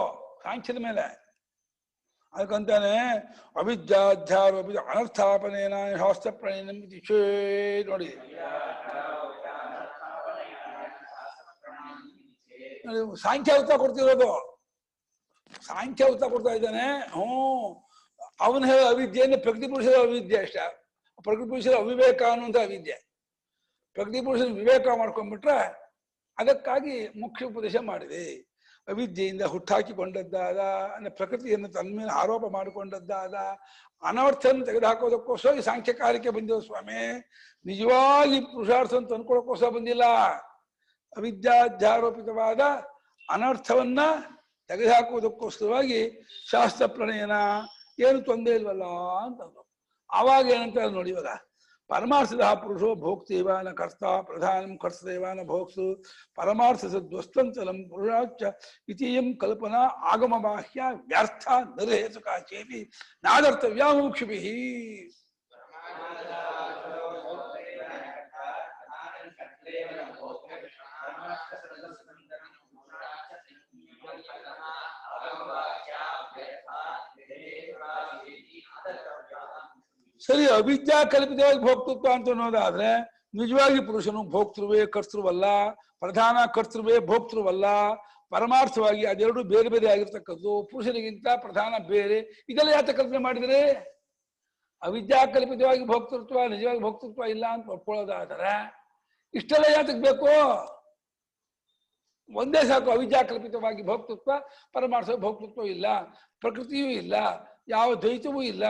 ಸಾಂಖ್ಯದ ಮೇಲೆ. ಅದಕ್ಕಂತಾನೆ ಅವಿದ್ಯಾಧ್ಯಾರ ಅನರ್ಥಾಪನೇನ ಶಾಸ್ತ್ರ ಪ್ರಣಯನ ನೋಡಿ. ಸಾಂಖ್ಯ ಅರ್ಥ ಕೊಡ್ತಿರೋದು ಸಾಂಖ್ಯ ಉತ್ತರ ಕೊಡ್ತಾ ಇದ್ದಾನೆ. ಅವನು ಹೇಳೋ ಅವಿದ್ಯೆಯನ್ನು ಪ್ರಗತಿ ಪುರುಷರ ಅವಿದ್ಯೆ ಅಷ್ಟೇ. ಪ್ರಗತಿ ಪುರುಷರ ಅವಿವೇಕ ಅನ್ನುವಂಥ ಅವಿದ್ಯೆ. ಪ್ರಗತಿ ಪುರುಷನ ವಿವೇಕ ಮಾಡ್ಕೊಂಡ್ಬಿಟ್ರೆ ಅದಕ್ಕಾಗಿ ಮುಖ್ಯ ಉಪದೇಶ ಮಾಡಿದೆ. ಅವಿದ್ಯೆಯಿಂದ ಹುಟ್ಟಾಕಿಕೊಂಡದ್ದಾದ ಅಂದ್ರೆ ಪ್ರಕೃತಿಯನ್ನು ತನ್ನ ಮೇಲೆ ಆರೋಪ ಮಾಡಿಕೊಂಡದ್ದಾದ ಅನರ್ಥವನ್ನು ತೆಗೆದುಹಾಕೋದಕ್ಕೋಸ್ಕರ ಈ ಸಾಂಖ್ಯ ಕಾರ್ಯಕ್ಕೆ ಬಂದಿರೋ ಸ್ವಾಮಿ. ನಿಜವಾಗಿ ಪುರುಷಾರ್ಥವನ್ನು ತಂದ್ಕೊಳ್ಳೋಕ್ಕೋಸ್ಕರ ಬಂದಿಲ್ಲ. ಅವಿದ್ಯಾಧ್ಯಾರೋಪಿತವಾದ ಅನರ್ಥವನ್ನ ತೆಗೆದುಹಾಕುವುದಕ್ಕೋಸ್ಕರವಾಗಿ ಶಾಸ್ತ್ರ ಪ್ರಣಯನ. ಏನು ತೊಂದರೆ ಇಲ್ವಲ್ಲ ಅಂತಂದ್ರು. ಆವಾಗ ಏನಂತ ನೋಡಿ, ಇವಾಗ ಪರಮಾರ್ಥದ ಪುರುಷೋ ಭೋಕ್ತೇವ ನ ಕರ್ತ ಪ್ರಧಾನಂ ಕರ್ತದೇವ ನ ಭೋಕ್ಸು ಪರಮಾರ್ಥ ಸದ್ವಸ್ತಂಚಲಂ ಪುರುಷಾಚ ಇತಿಯಂ ಕಲ್ಪನಾ ಆಗಮ ಬಾಹ್ಯ ವ್ಯರ್ಥ ನಿರ್ಹೇತುಕಾ ಚೇತಿ ನಾದರ್ತವ್ಯ ಮುಕ್ಷುಭಿಃ. ಸರಿ, ಅವಿದ್ಯಾ ಕಲ್ಪಿತವಾಗಿ ಭೋಕ್ತೃತ್ವ ಅಂತ ಅನ್ನೋದಾದ್ರೆ ನಿಜವಾಗಿ ಪುರುಷನು ಭೋಕ್ತೃವೇ ಕರ್ತೃವಲ್ಲ, ಪ್ರಧಾನ ಕರ್ತೃವೇ ಭೋಕ್ತೃವಲ್ಲ. ಪರಮಾರ್ಥವಾಗಿ ಅದೆರಡು ಬೇರೆ ಬೇರೆ ಆಗಿರ್ತಕ್ಕದ್ದು. ಪುರುಷನಿಗಿಂತ ಪ್ರಧಾನ ಬೇರೆ. ಇದೆಲ್ಲ ಯಾತ ಕಲ್ಪನೆ ಮಾಡಿದರೆ? ಅವಿದ್ಯಾ ಕಲ್ಪಿತವಾಗಿ ಭೋಕ್ತೃತ್ವ ನಿಜವಾಗಿ ಭೋಕ್ತೃತ್ವ ಇಲ್ಲ ಅಂತ ಒಪ್ಕೊಳ್ಳೋದಾದರೆ ಇಷ್ಟೆಲ್ಲ ಯಾತಕ್ಕೆ ಬೇಕು? ಒಂದೇ ಸಾಕು. ಅವಿದ್ಯಾ ಕಲ್ಪಿತವಾಗಿ ಭೋಕ್ತೃತ್ವ, ಪರಮಾರ್ಥ ಭೋಕ್ತೃತ್ವ ಇಲ್ಲ, ಪ್ರಕೃತಿಯೂ ಇಲ್ಲ, ಯಾವ ದ್ವೈತವೂ ಇಲ್ಲ,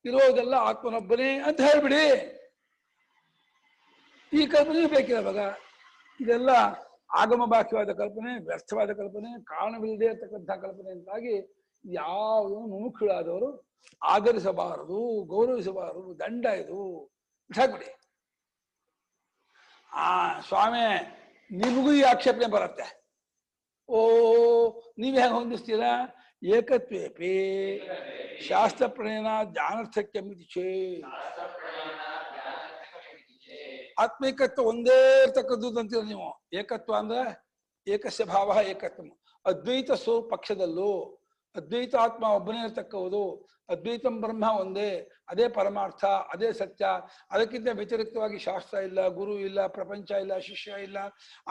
ಇರೋದೆಲ್ಲ ಆತ್ಮನೊಬ್ಬನೇ ಅಂತ ಹೇಳ್ಬಿಡಿ. ಈ ಕಲ್ಪನೆ ಬೇಕಿಲ್ಲ. ಇವಾಗ ಇದೆಲ್ಲ ಆಗಮ ಬಾಕ್ಯವಾದ ಕಲ್ಪನೆ, ವ್ಯರ್ಥವಾದ ಕಲ್ಪನೆ, ಕಾರಣವಿಲ್ಲದೆ ಇರತಕ್ಕಂಥ ಕಲ್ಪನೆ ಅಂತಾಗಿ ಯಾವುದನ್ನು ಮುಮುಕ್ಷುಳಾದವರು ಆಧರಿಸಬಾರದು, ಗೌರವಿಸಬಾರದು. ದಂಡ ಇದು. ಬಿಟ್ಟಾಕ್ಬಿಡಿ. ಸ್ವಾಮಿ ನಿಮಗೂ ಈ ಆಕ್ಷೇಪಣೆ ಬರುತ್ತೆ. ನೀವ್ ಹೆಂಗೆ ಹೊಂದಿಸ್ತೀರಾ? ಏಕತ್ವೇಪಿ ಶಾಸ್ತ್ರ ಪ್ರಣಯನ ಜ್ಞಾನಾರ್ಥಕ್ಕೆ ಮಿತಿಚೇ. ಆತ್ಮೈಕತ್ವ ಒಂದೇ ಇರ್ತಕ್ಕದ್ದು ಅಂತೀರ ನೀವು. ಏಕತ್ವ ಅಂದ್ರೆ ಏಕಸ್ಯ ಭಾವ ಏಕತ್ವ. ಅದ್ವೈತ ಸ್ವರೂಪ ಪಕ್ಷದಲ್ಲೂ ಅದ್ವೈತ ಆತ್ಮ ಒಬ್ಬನೇ ಇರ್ತಕ್ಕವುದು. ಅದ್ವೈತಂ ಬ್ರಹ್ಮ ಒಂದೇ, ಅದೇ ಪರಮಾರ್ಥ, ಅದೇ ಸತ್ಯ. ಅದಕ್ಕಿಂತ ವ್ಯತಿರಿಕ್ತವಾಗಿ ಶಾಸ್ತ್ರ ಇಲ್ಲ, ಗುರು ಇಲ್ಲ, ಪ್ರಪಂಚ ಇಲ್ಲ, ಶಿಷ್ಯ ಇಲ್ಲ,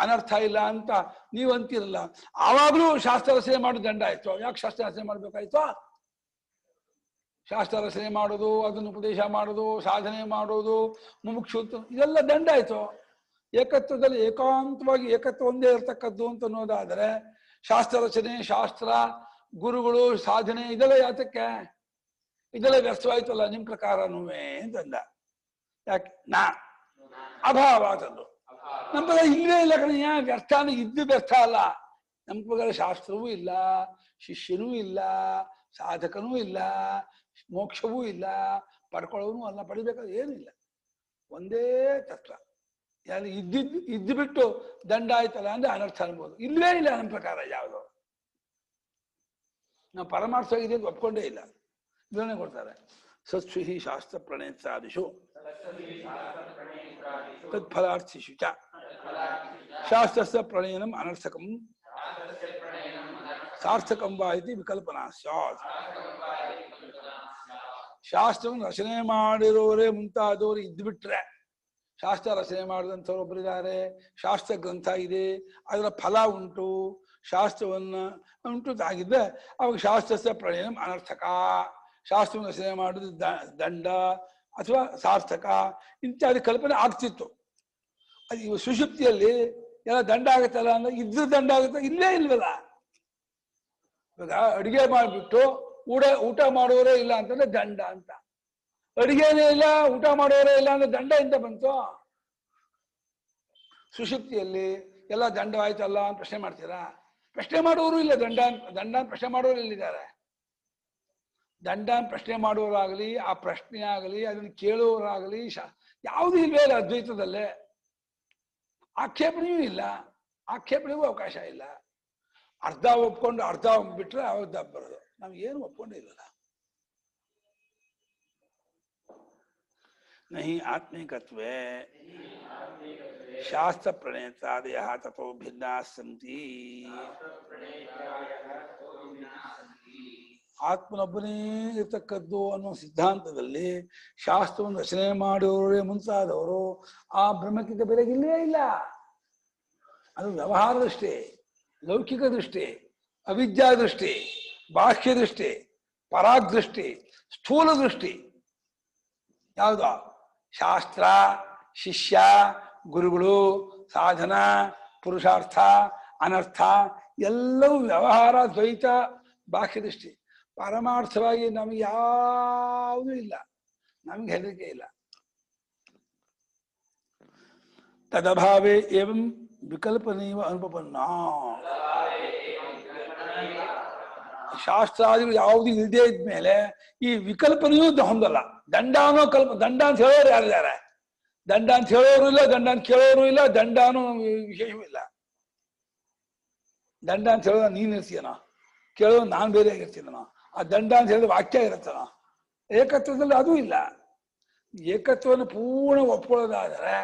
ಅನರ್ಥ ಇಲ್ಲ ಅಂತ ನೀವು ಅಂತಿರಲ್ಲ. ಆವಾಗಲೂ ಶಾಸ್ತ್ರ ರಚನೆ ಮಾಡೋದು ದಂಡ ಆಯ್ತು. ಯಾಕೆ ಶಾಸ್ತ್ರ ರಚನೆ ಮಾಡ್ಬೇಕಾಯ್ತು? ಶಾಸ್ತ್ರ ರಚನೆ ಮಾಡೋದು, ಅದನ್ನು ಉಪದೇಶ ಮಾಡೋದು, ಸಾಧನೆ ಮಾಡೋದು, ಮುಮುಕ್ಷು ಇದೆಲ್ಲ ದಂಡ ಆಯ್ತು. ಏಕತ್ವದಲ್ಲಿ ಏಕಾಂತವಾಗಿ ಏಕತ್ವ ಒಂದೇ ಇರ್ತಕ್ಕದ್ದು ಅಂತ ಅನ್ನೋದಾದರೆ ಶಾಸ್ತ್ರ ರಚನೆ, ಶಾಸ್ತ್ರ, ಗುರುಗಳು, ಸಾಧನೆ ಇದೆಲ್ಲ ಯಾತಕ್ಕೆ? ಇದೆಲ್ಲ ವ್ಯರ್ಥವಾಯ್ತಲ್ಲ ನಿಮ್ ಪ್ರಕಾರನೂ ಅಂತಂದ. ಯಾಕೆ? ಅಭಾವ ತಂದು ನಮ್ಮ ಪ್ರಕಾರ ಇಲ್ಲವೇ ಇಲ್ಲ ಕಣಯ್ಯ. ವ್ಯರ್ಥ ಅಂದ್ರೆ ಇದ್ದು ವ್ಯರ್ಥ ಅಲ್ಲ. ನಮ್ಮ ಪ್ರಕಾರ ಶಾಸ್ತ್ರವೂ ಇಲ್ಲ, ಶಿಷ್ಯನೂ ಇಲ್ಲ, ಸಾಧಕನೂ ಇಲ್ಲ, ಮೋಕ್ಷವೂ ಇಲ್ಲ, ಪಡ್ಕೊಳ್ಳೋನು ಅಲ್ಲ, ಪಡಿಬೇಕಾದ್ರೆ ಏನೂ ಇಲ್ಲ. ಒಂದೇ ತತ್ವ. ಯಾರು ಇದ್ದು ಬಿಟ್ಟು ದಂಡ ಆಯ್ತಲ್ಲ ಅಂದ್ರೆ ಅನರ್ಥ ಅನ್ಬೋದು. ಇಲ್ಲವೇ ಇಲ್ಲ ನಮ್ಮ ಪ್ರಕಾರ ಯಾವುದು. ನಾವು ಪರಮಾರ್ಥವಾಗಿದೆ ಅಂತ ಒಪ್ಕೊಂಡೇ ಇಲ್ಲ. ವಿವರಣೆ ಕೊಡ್ತಾರೆ. ಸತ್ಸುಹಿ ಶಾಸ್ತ್ರ ಪ್ರಣೇತಾದಿಷು ತತ್ಫಲಾರ್ಥಿಷು ಚ ಶಾಸ್ತ್ರಸ್ಯ ಪ್ರಣಯನಂ ಅನರ್ಥಕಂ ಸಾರ್ಥಕಂ ವಾ ಇತಿ ವಿಕಲ್ಪನಾ ಸ್ಯಾತ್. ಶಾಸ್ತ್ರವನ್ನು ರಚನೆ ಮಾಡಿರೋರೇ ಮುಂತಾದವರು ಇದ್ಬಿಟ್ರೆ, ಶಾಸ್ತ್ರ ರಚನೆ ಮಾಡಿದಂಥವ್ರು ಒಬ್ಬರಿದ್ದಾರೆ, ಶಾಸ್ತ್ರ ಗ್ರಂಥ ಇದೆ, ಅದರ ಫಲ ಉಂಟು, ಶಾಸ್ತ್ರವನ್ನ ಉಂಟು ಆಗಿದ್ದೆ ಅವಾಗ ಶಾಸ್ತ್ರಸ್ಯ ಪ್ರಣಯನಂ ಅನರ್ಥಕ. ಶಾಸ್ತ್ರವನ್ನು ರಚನೆ ಮಾಡುದು ದಂಡ ಅಥವಾ ಸಾರ್ಥಕ ಇತ್ಯಾದಿ ಕಲ್ಪನೆ ಆಗ್ತಿತ್ತು. ಅದು ಇವ ಸುಷುಪ್ತಿಯಲ್ಲಿ ಎಲ್ಲ ದಂಡ ಆಗತ್ತಲ್ಲ ಅಂದ್ರೆ ಇದ್ರ ದಂಡ ಆಗುತ್ತೆ. ಇಲ್ಲೇ ಇಲ್ವಲ್ಲ. ಇವಾಗ ಅಡಿಗೆ ಮಾಡಿಬಿಟ್ಟು ಊಟ ಮಾಡೋರೇ ಇಲ್ಲ ಅಂತಂದ್ರೆ ದಂಡ ಅಂತ. ಅಡಿಗೆನೇ ಇಲ್ಲ, ಊಟ ಮಾಡೋರೇ ಇಲ್ಲ ಅಂದ್ರೆ ದಂಡ ಎಂತ ಬಂತು? ಸುಷುಪ್ತಿಯಲ್ಲಿ ಎಲ್ಲ ದಂಡವಾಯ್ತಲ್ಲ ಅಂತ ಪ್ರಶ್ನೆ ಮಾಡ್ತೀರಾ? ಪ್ರಶ್ನೆ ಮಾಡೋರು ಇಲ್ಲ. ದಂಡ ಪ್ರಶ್ನೆ ಮಾಡೋರು ಇಲ್ಲಿದ್ದಾರೆ. ದಂಡ ಪ್ರಶ್ನೆ ಮಾಡೋರಾಗಲಿ, ಆ ಪ್ರಶ್ನೆ ಆಗಲಿ, ಅದನ್ನು ಕೇಳೋರಾಗಲಿ ಯಾವುದೂ ಇಲ್ವೇ ಇಲ್ಲ ಅದ್ವೈತದಲ್ಲೇ. ಆಕ್ಷೇಪಣೆಯೂ ಇಲ್ಲ, ಆಕ್ಷೇಪಣೆಗೂ ಅವಕಾಶ ಇಲ್ಲ. ಅರ್ಧ ಒಪ್ಕೊಂಡು ಅರ್ಧ ಬಿಟ್ರೆ ಅವಾಗ ಬರೋದು. ನಮ್ಗೇನು ಒಪ್ಕೊಂಡೇ ಇಲ್ಲಲ್ಲ. ನಹಿ ಆತ್ಮಿಕತ್ವೇ ಶಾಸ್ತ್ರ ಪ್ರಣೇತಾದಯ ತಥೋ ಭಿನ್ನಾ ಸಂತಿ. ಆತ್ಮನೊಬ್ಬನೇ ಇರ್ತಕ್ಕದ್ದು ಅನ್ನೋ ಸಿದ್ಧಾಂತದಲ್ಲಿ ಶಾಸ್ತ್ರವನ್ನು ರಚನೆ ಮಾಡೋರೇ ಮುಂತಾದವರು ಆ ಬ್ರಹ್ಮಕ್ಕಿಂತ ಬೆರಗಿಲ್ಲೇ ಇಲ್ಲ. ಅದು ವ್ಯವಹಾರ ದೃಷ್ಟಿ, ಲೌಕಿಕ ದೃಷ್ಟಿ, ಅವಿದ್ಯಾ ದೃಷ್ಟಿ, ಬಾಹ್ಯ ದೃಷ್ಟಿ, ಪರಾಗ್ದೃಷ್ಟಿ, ಸ್ಥೂಲ ದೃಷ್ಟಿ. ಯಾವುದು? ಶಾಸ್ತ್ರ, ಶಿಷ್ಯ, ಗುರುಗಳು, ಸಾಧನ, ಪುರುಷಾರ್ಥ, ಅನರ್ಥ ಎಲ್ಲವೂ ವ್ಯವಹಾರ, ದ್ವೈತ, ಬಾಹ್ಯ ದೃಷ್ಟಿ. ಪರಮಾರ್ಥವಾಗಿ ನಮ್ಗೆ ಯಾವುದೂ ಇಲ್ಲ, ನಮ್ಗೆ ಹೆದರಿಕೆ ಇಲ್ಲ. ತದಭಾವೇ ಏವಂ ವಿಕಲ್ಪನೀವ ಅನುಪನ್ನ. ಶಾಸ್ತ್ರಾದಿಗಳು ಯಾವುದು ಇಲ್ಲದೆ ಇದ್ಮೇಲೆ ಈ ವಿಕಲ್ಪನೆಯೂ ಹೊಂದಲ್ಲ. ದಂಡಾನೋ ದಂಡ ಅಂತ ಹೇಳೋರು ಯಾರಿದ್ದಾರೆ? ದಂಡ ಅಂತ ಹೇಳೋರು ಇಲ್ಲ, ದಂಡ ಅಂತ ಕೇಳೋರು ಇಲ್ಲ, ದಂಡಾನು ವಿಶೇಷವೂ ಇಲ್ಲ. ದಂಡ ಅಂತ ಹೇಳೋದು ನೀನ್ ಇರ್ತೀಯನೋ, ಕೇಳೋದು ನಾನ್ ಬೇರೆ ಆಗಿರ್ತೀನೋ. ಆ ದಂಡ ಅಂತ ಹೇಳಿದ್ರೆ ವಾಕ್ಯ ಇರುತ್ತನೋ. ಏಕತ್ವದಲ್ಲಿ ಅದೂ ಇಲ್ಲ. ಏಕತ್ವವನ್ನು ಪೂರ್ಣ ಒಪ್ಕೊಳ್ಳೋದಾದರೆ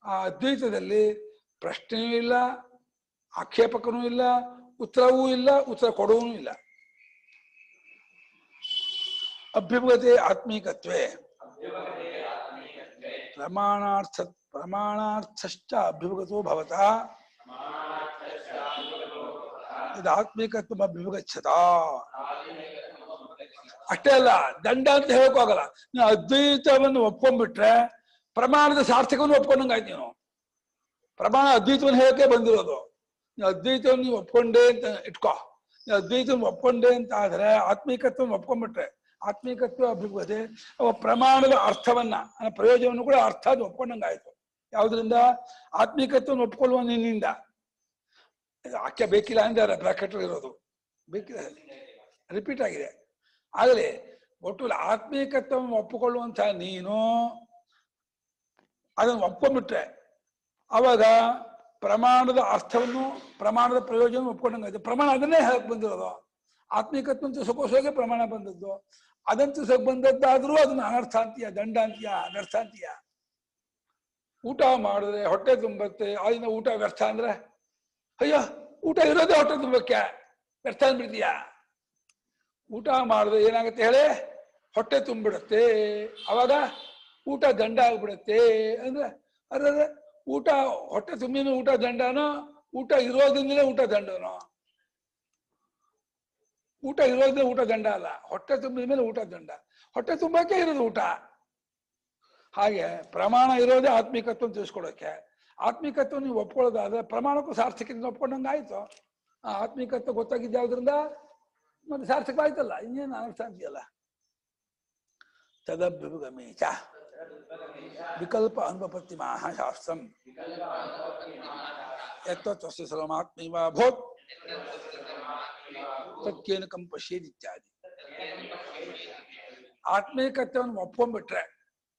ಆ ಅದ್ವೈತದಲ್ಲಿ ಪ್ರಶ್ನೆಯೂ ಇಲ್ಲ, ಆಕ್ಷೇಪಕನೂ ಇಲ್ಲ, ಉತ್ತರವೂ ಇಲ್ಲ, ಉತ್ತರ ಕೊಡುವೂ ಇಲ್ಲ. ಅಭ್ಯುಪಗತೆ ಆತ್ಮೀಕತ್ವೇ ಪ್ರಮಾಣಾರ್ಥಶ್ಚ ಅಭ್ಯುಪಗತೋ ಭವತಃ ಆತ್ಮೀಕತ್ವ ಅಭ್ಯುಪಗಚ್ಚತ. ಅಷ್ಟೇ ಅಲ್ಲ, ದಂಡ ಅಂತ ಹೇಳೋಕ್ಕಾಗಲ್ಲ. ನೀವು ಅದ್ವೈತವನ್ನು ಒಪ್ಕೊಂಡ್ಬಿಟ್ರೆ ಪ್ರಮಾಣದ ಸಾರ್ಥಕವನ್ನು ಒಪ್ಕೊಂಡಂಗಾಯ್ತು. ನೀನು ಪ್ರಮಾಣ ಅದ್ವೈತವನ್ನು ಹೇಳಕ್ಕೆ ಬಂದಿರೋದು. ನೀವು ಅದ್ವೈತವನ್ನು ನೀವು ಒಪ್ಕೊಂಡೆ ಅಂತ ಇಟ್ಕೋ. ನೀವು ಅದ್ವೈತವನ್ನು ಒಪ್ಕೊಂಡೆ ಅಂತ ಆದ್ರೆ ಆತ್ಮೀಕತ್ವವನ್ನು ಒಪ್ಕೊಂಡ್ಬಿಟ್ರೆ ಆತ್ಮೀಕತ್ವ ಅಭಿಭೂತೆ ಅವ ಪ್ರಮಾಣದ ಅರ್ಥವನ್ನ ಪ್ರಯೋಜನವನ್ನು ಕೂಡ ಅರ್ಥ ಅದು ಒಪ್ಕೊಂಡಂಗಾಯ್ತು. ಯಾವುದರಿಂದ? ಆತ್ಮೀಕತ್ವವನ್ನು ಒಪ್ಕೊಳ್ಳುವ ನಿನ್ನಿಂದ. ವಾಕ್ಯ ಬೇಕಿಲ್ಲ ಅಂತಾರೆ, ಬ್ರಾಕೆಟ್ ಇರೋದು ಬೇಕಿಲ್ಲ, ರಿಪೀಟ್ ಆಗಿದೆ. ಆಗಲೇ ಒಟ್ಟು ಆತ್ಮೀಕತ್ವವನ್ನು ಒಪ್ಪಿಕೊಳ್ಳುವಂತಹ ನೀನು ಅದನ್ನು ಒಪ್ಕೊಂಡ್ಬಿಟ್ರೆ ಅವಾಗ ಪ್ರಮಾಣದ ಅರ್ಥವನ್ನು ಪ್ರಮಾಣದ ಪ್ರಯೋಜನ ಒಪ್ಕೊಂಡಂಗಾಯ್ತು. ಪ್ರಮಾಣ ಅದನ್ನೇ ಹೇಳಕ್ ಬಂದಿರೋದು. ಆತ್ಮೀಕತ್ವ ತಿಳ್ಸೋಕೋಸ್ಕರ ಪ್ರಮಾಣ ಬಂದದ್ದು. ಅದನ್ನು ತಿಳ್ಸಕ್ ಬಂದದ್ದಾದ್ರೂ ಅದನ್ನ ಅನರ್ಥ ಅಂತೀಯ, ದಂಡ ಅಂತೀಯ, ಅನರ್ಥ ಅಂತೀಯ. ಊಟ ಮಾಡಿದ್ರೆ ಹೊಟ್ಟೆ ತುಂಬತ್ತೆ, ಅದನ್ನ ಊಟ ವ್ಯರ್ಥ ಅಂದ್ರೆ ಅಯ್ಯೋ ಊಟ ಇರೋದೇ ಹೊಟ್ಟೆ ತುಂಬಕ್ಕೆ, ವ್ಯರ್ಥ ಅಂದ್ಬಿಡ್ತೀಯ. ಊಟ ಮಾಡಿದ್ರೆ ಏನಾಗುತ್ತೆ ಹೇಳಿ? ಹೊಟ್ಟೆ ತುಂಬಿಡುತ್ತೆ. ಅವಾಗ ಊಟ ದಂಡ ಆಗ್ಬಿಡುತ್ತೆ ಅಂದ್ರೆ ಅದ್ರೆ ಊಟ ಹೊಟ್ಟೆ ತುಂಬಿನ ಊಟ ದಂಡನೋ, ಊಟ ಇರೋದ್ರಿಂದಲೇ ಊಟ ದಂಡನೋ? ಊಟ ಇರೋದ್ರಿಂದ ಊಟ ದಂಡ ಅಲ್ಲ, ಹೊಟ್ಟೆ ತುಂಬಿದ ಮೇಲೆ ಊಟ ದಂಡ. ಹೊಟ್ಟೆ ತುಂಬಕ್ಕೆ ಇರೋದು ಊಟ. ಹಾಗೆ ಪ್ರಮಾಣ ಇರೋದೇ ಆತ್ಮಿಕತ್ವ ತಿಳಿಸ್ಕೊಡೋಕೆ. ಆತ್ಮಿಕತ್ವ ನೀವು ಒಪ್ಕೊಳ್ಳೋದಾದ್ರೆ ಪ್ರಮಾಣಕ್ಕೂ ಸಾರ್ಥಕ್ಯದಿಂದ ಒಪ್ಕೊಂಡಂಗೆ ಆಯ್ತು. ಆ ಆತ್ಮಿಕತ್ವ ಗೊತ್ತಾಗಿದ್ದ ಯಾವ್ದ್ರಿಂದ ಮತ್ತೆ ಸಾರ್ಥಕ ಆಯ್ತಲ್ಲ, ಇನ್ನೇನು ಅನರ್ಥ ಅಂತೀಯಲ್ಲ. ತದಭ್ಯುಪಗಮೇಚ ವಿಕಲ್ಪ ಅನುಪಪತ್ತಿ ಮಹಾ ಶಾಸ್ತ್ರಂ ಯತ್ವಸ್ಯ ಸರ್ವಮಾತ್ಮೈವ ಭೂತ್ ತತ್ಕೇನ ಕಂಪಶ್ಯೇದ್ ಇತ್ಯಾದಿ. ಆತ್ಮೀಕತ್ವವನ್ನು ಒಪ್ಕೊಂಡ್ಬಿಟ್ರೆ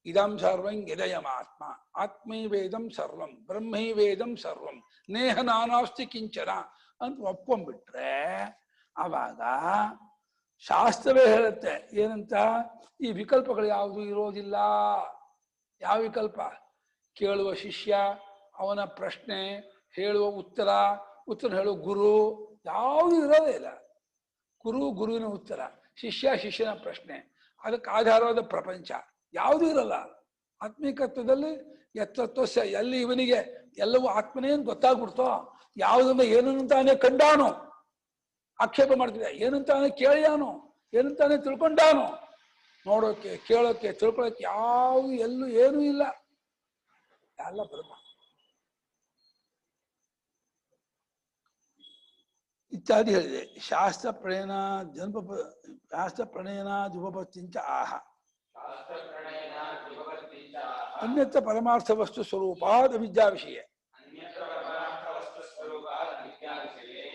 ಇದಂ ಸರ್ವಂ ಯದಯಮಾತ್ಮ ಆತ್ಮೈವೇದಂ ಸರ್ವಂ ಬ್ರಹ್ಮೈವೇದಂ ಸರ್ವಂ ನೇಹ ನಾನಾಸ್ತಿ ಕಿಂಚನ ಅಂತ ಒಪ್ಕೊಂಡ್ಬಿಟ್ರೆ ಆವಾಗ ಶಾಸ್ತ್ರವೇ ಹೇಳುತ್ತೆ ಏನಂತ? ಈ ವಿಕಲ್ಪಗಳು ಯಾವುದು ಇರೋದಿಲ್ಲ. ಯಾವ ವಿಕಲ್ಪ? ಕೇಳುವ ಶಿಷ್ಯ, ಅವನ ಪ್ರಶ್ನೆ, ಹೇಳುವ ಉತ್ತರ, ಉತ್ತರ ಹೇಳುವ ಗುರು, ಯಾವುದು ಇರೋದೇ ಇಲ್ಲ. ಗುರುವಿನ ಉತ್ತರ, ಶಿಷ್ಯ ಶಿಷ್ಯನ ಪ್ರಶ್ನೆ, ಅದಕ್ಕೆ ಆಧಾರವಾದ ಪ್ರಪಂಚ ಯಾವುದೂ ಇರಲ್ಲ. ಆತ್ಮಿಕತ್ವದಲ್ಲಿ ಯತ್ವಸ್ಯ, ಎಲ್ಲಿ ಇವನಿಗೆ ಎಲ್ಲವೂ ಆತ್ಮನೇನು ಗೊತ್ತಾಗ್ಬಿಡ್ತೋ, ಯಾವುದನ್ನ ಏನಂತಾನೆ ಕಂಡಾನು ಆಕ್ಷೇಪ ಮಾಡ್ತಿದ್ದ, ಏನಂತಾನೆ ಕೇಳಿಯಾನು, ಏನಂತಾನೆ ತಿಳ್ಕೊಂಡಾನು, ನೋಡೋಕೆ ಕೇಳೋಕೆ ತಿಳ್ಕೊಳ್ಳೋಕೆ ಯಾವುದು ಎಲ್ಲೂ ಏನೂ ಇಲ್ಲ, ಎಲ್ಲ ಬ್ರಹ್ಮ. ಇತ್ಯಾದಿ ಹೇಳಿದೆ. ಶಾಸ್ತ್ರ ಪ್ರಣಯನಾದುಪಪತ್ತಿಂಚ ಆಹ ಅನ್ಯತ್ರ ಪರಮಾರ್ಥ ವಸ್ತು ಸ್ವರೂಪಾದ ವಿದ್ಯಾ ವಿಷಯ.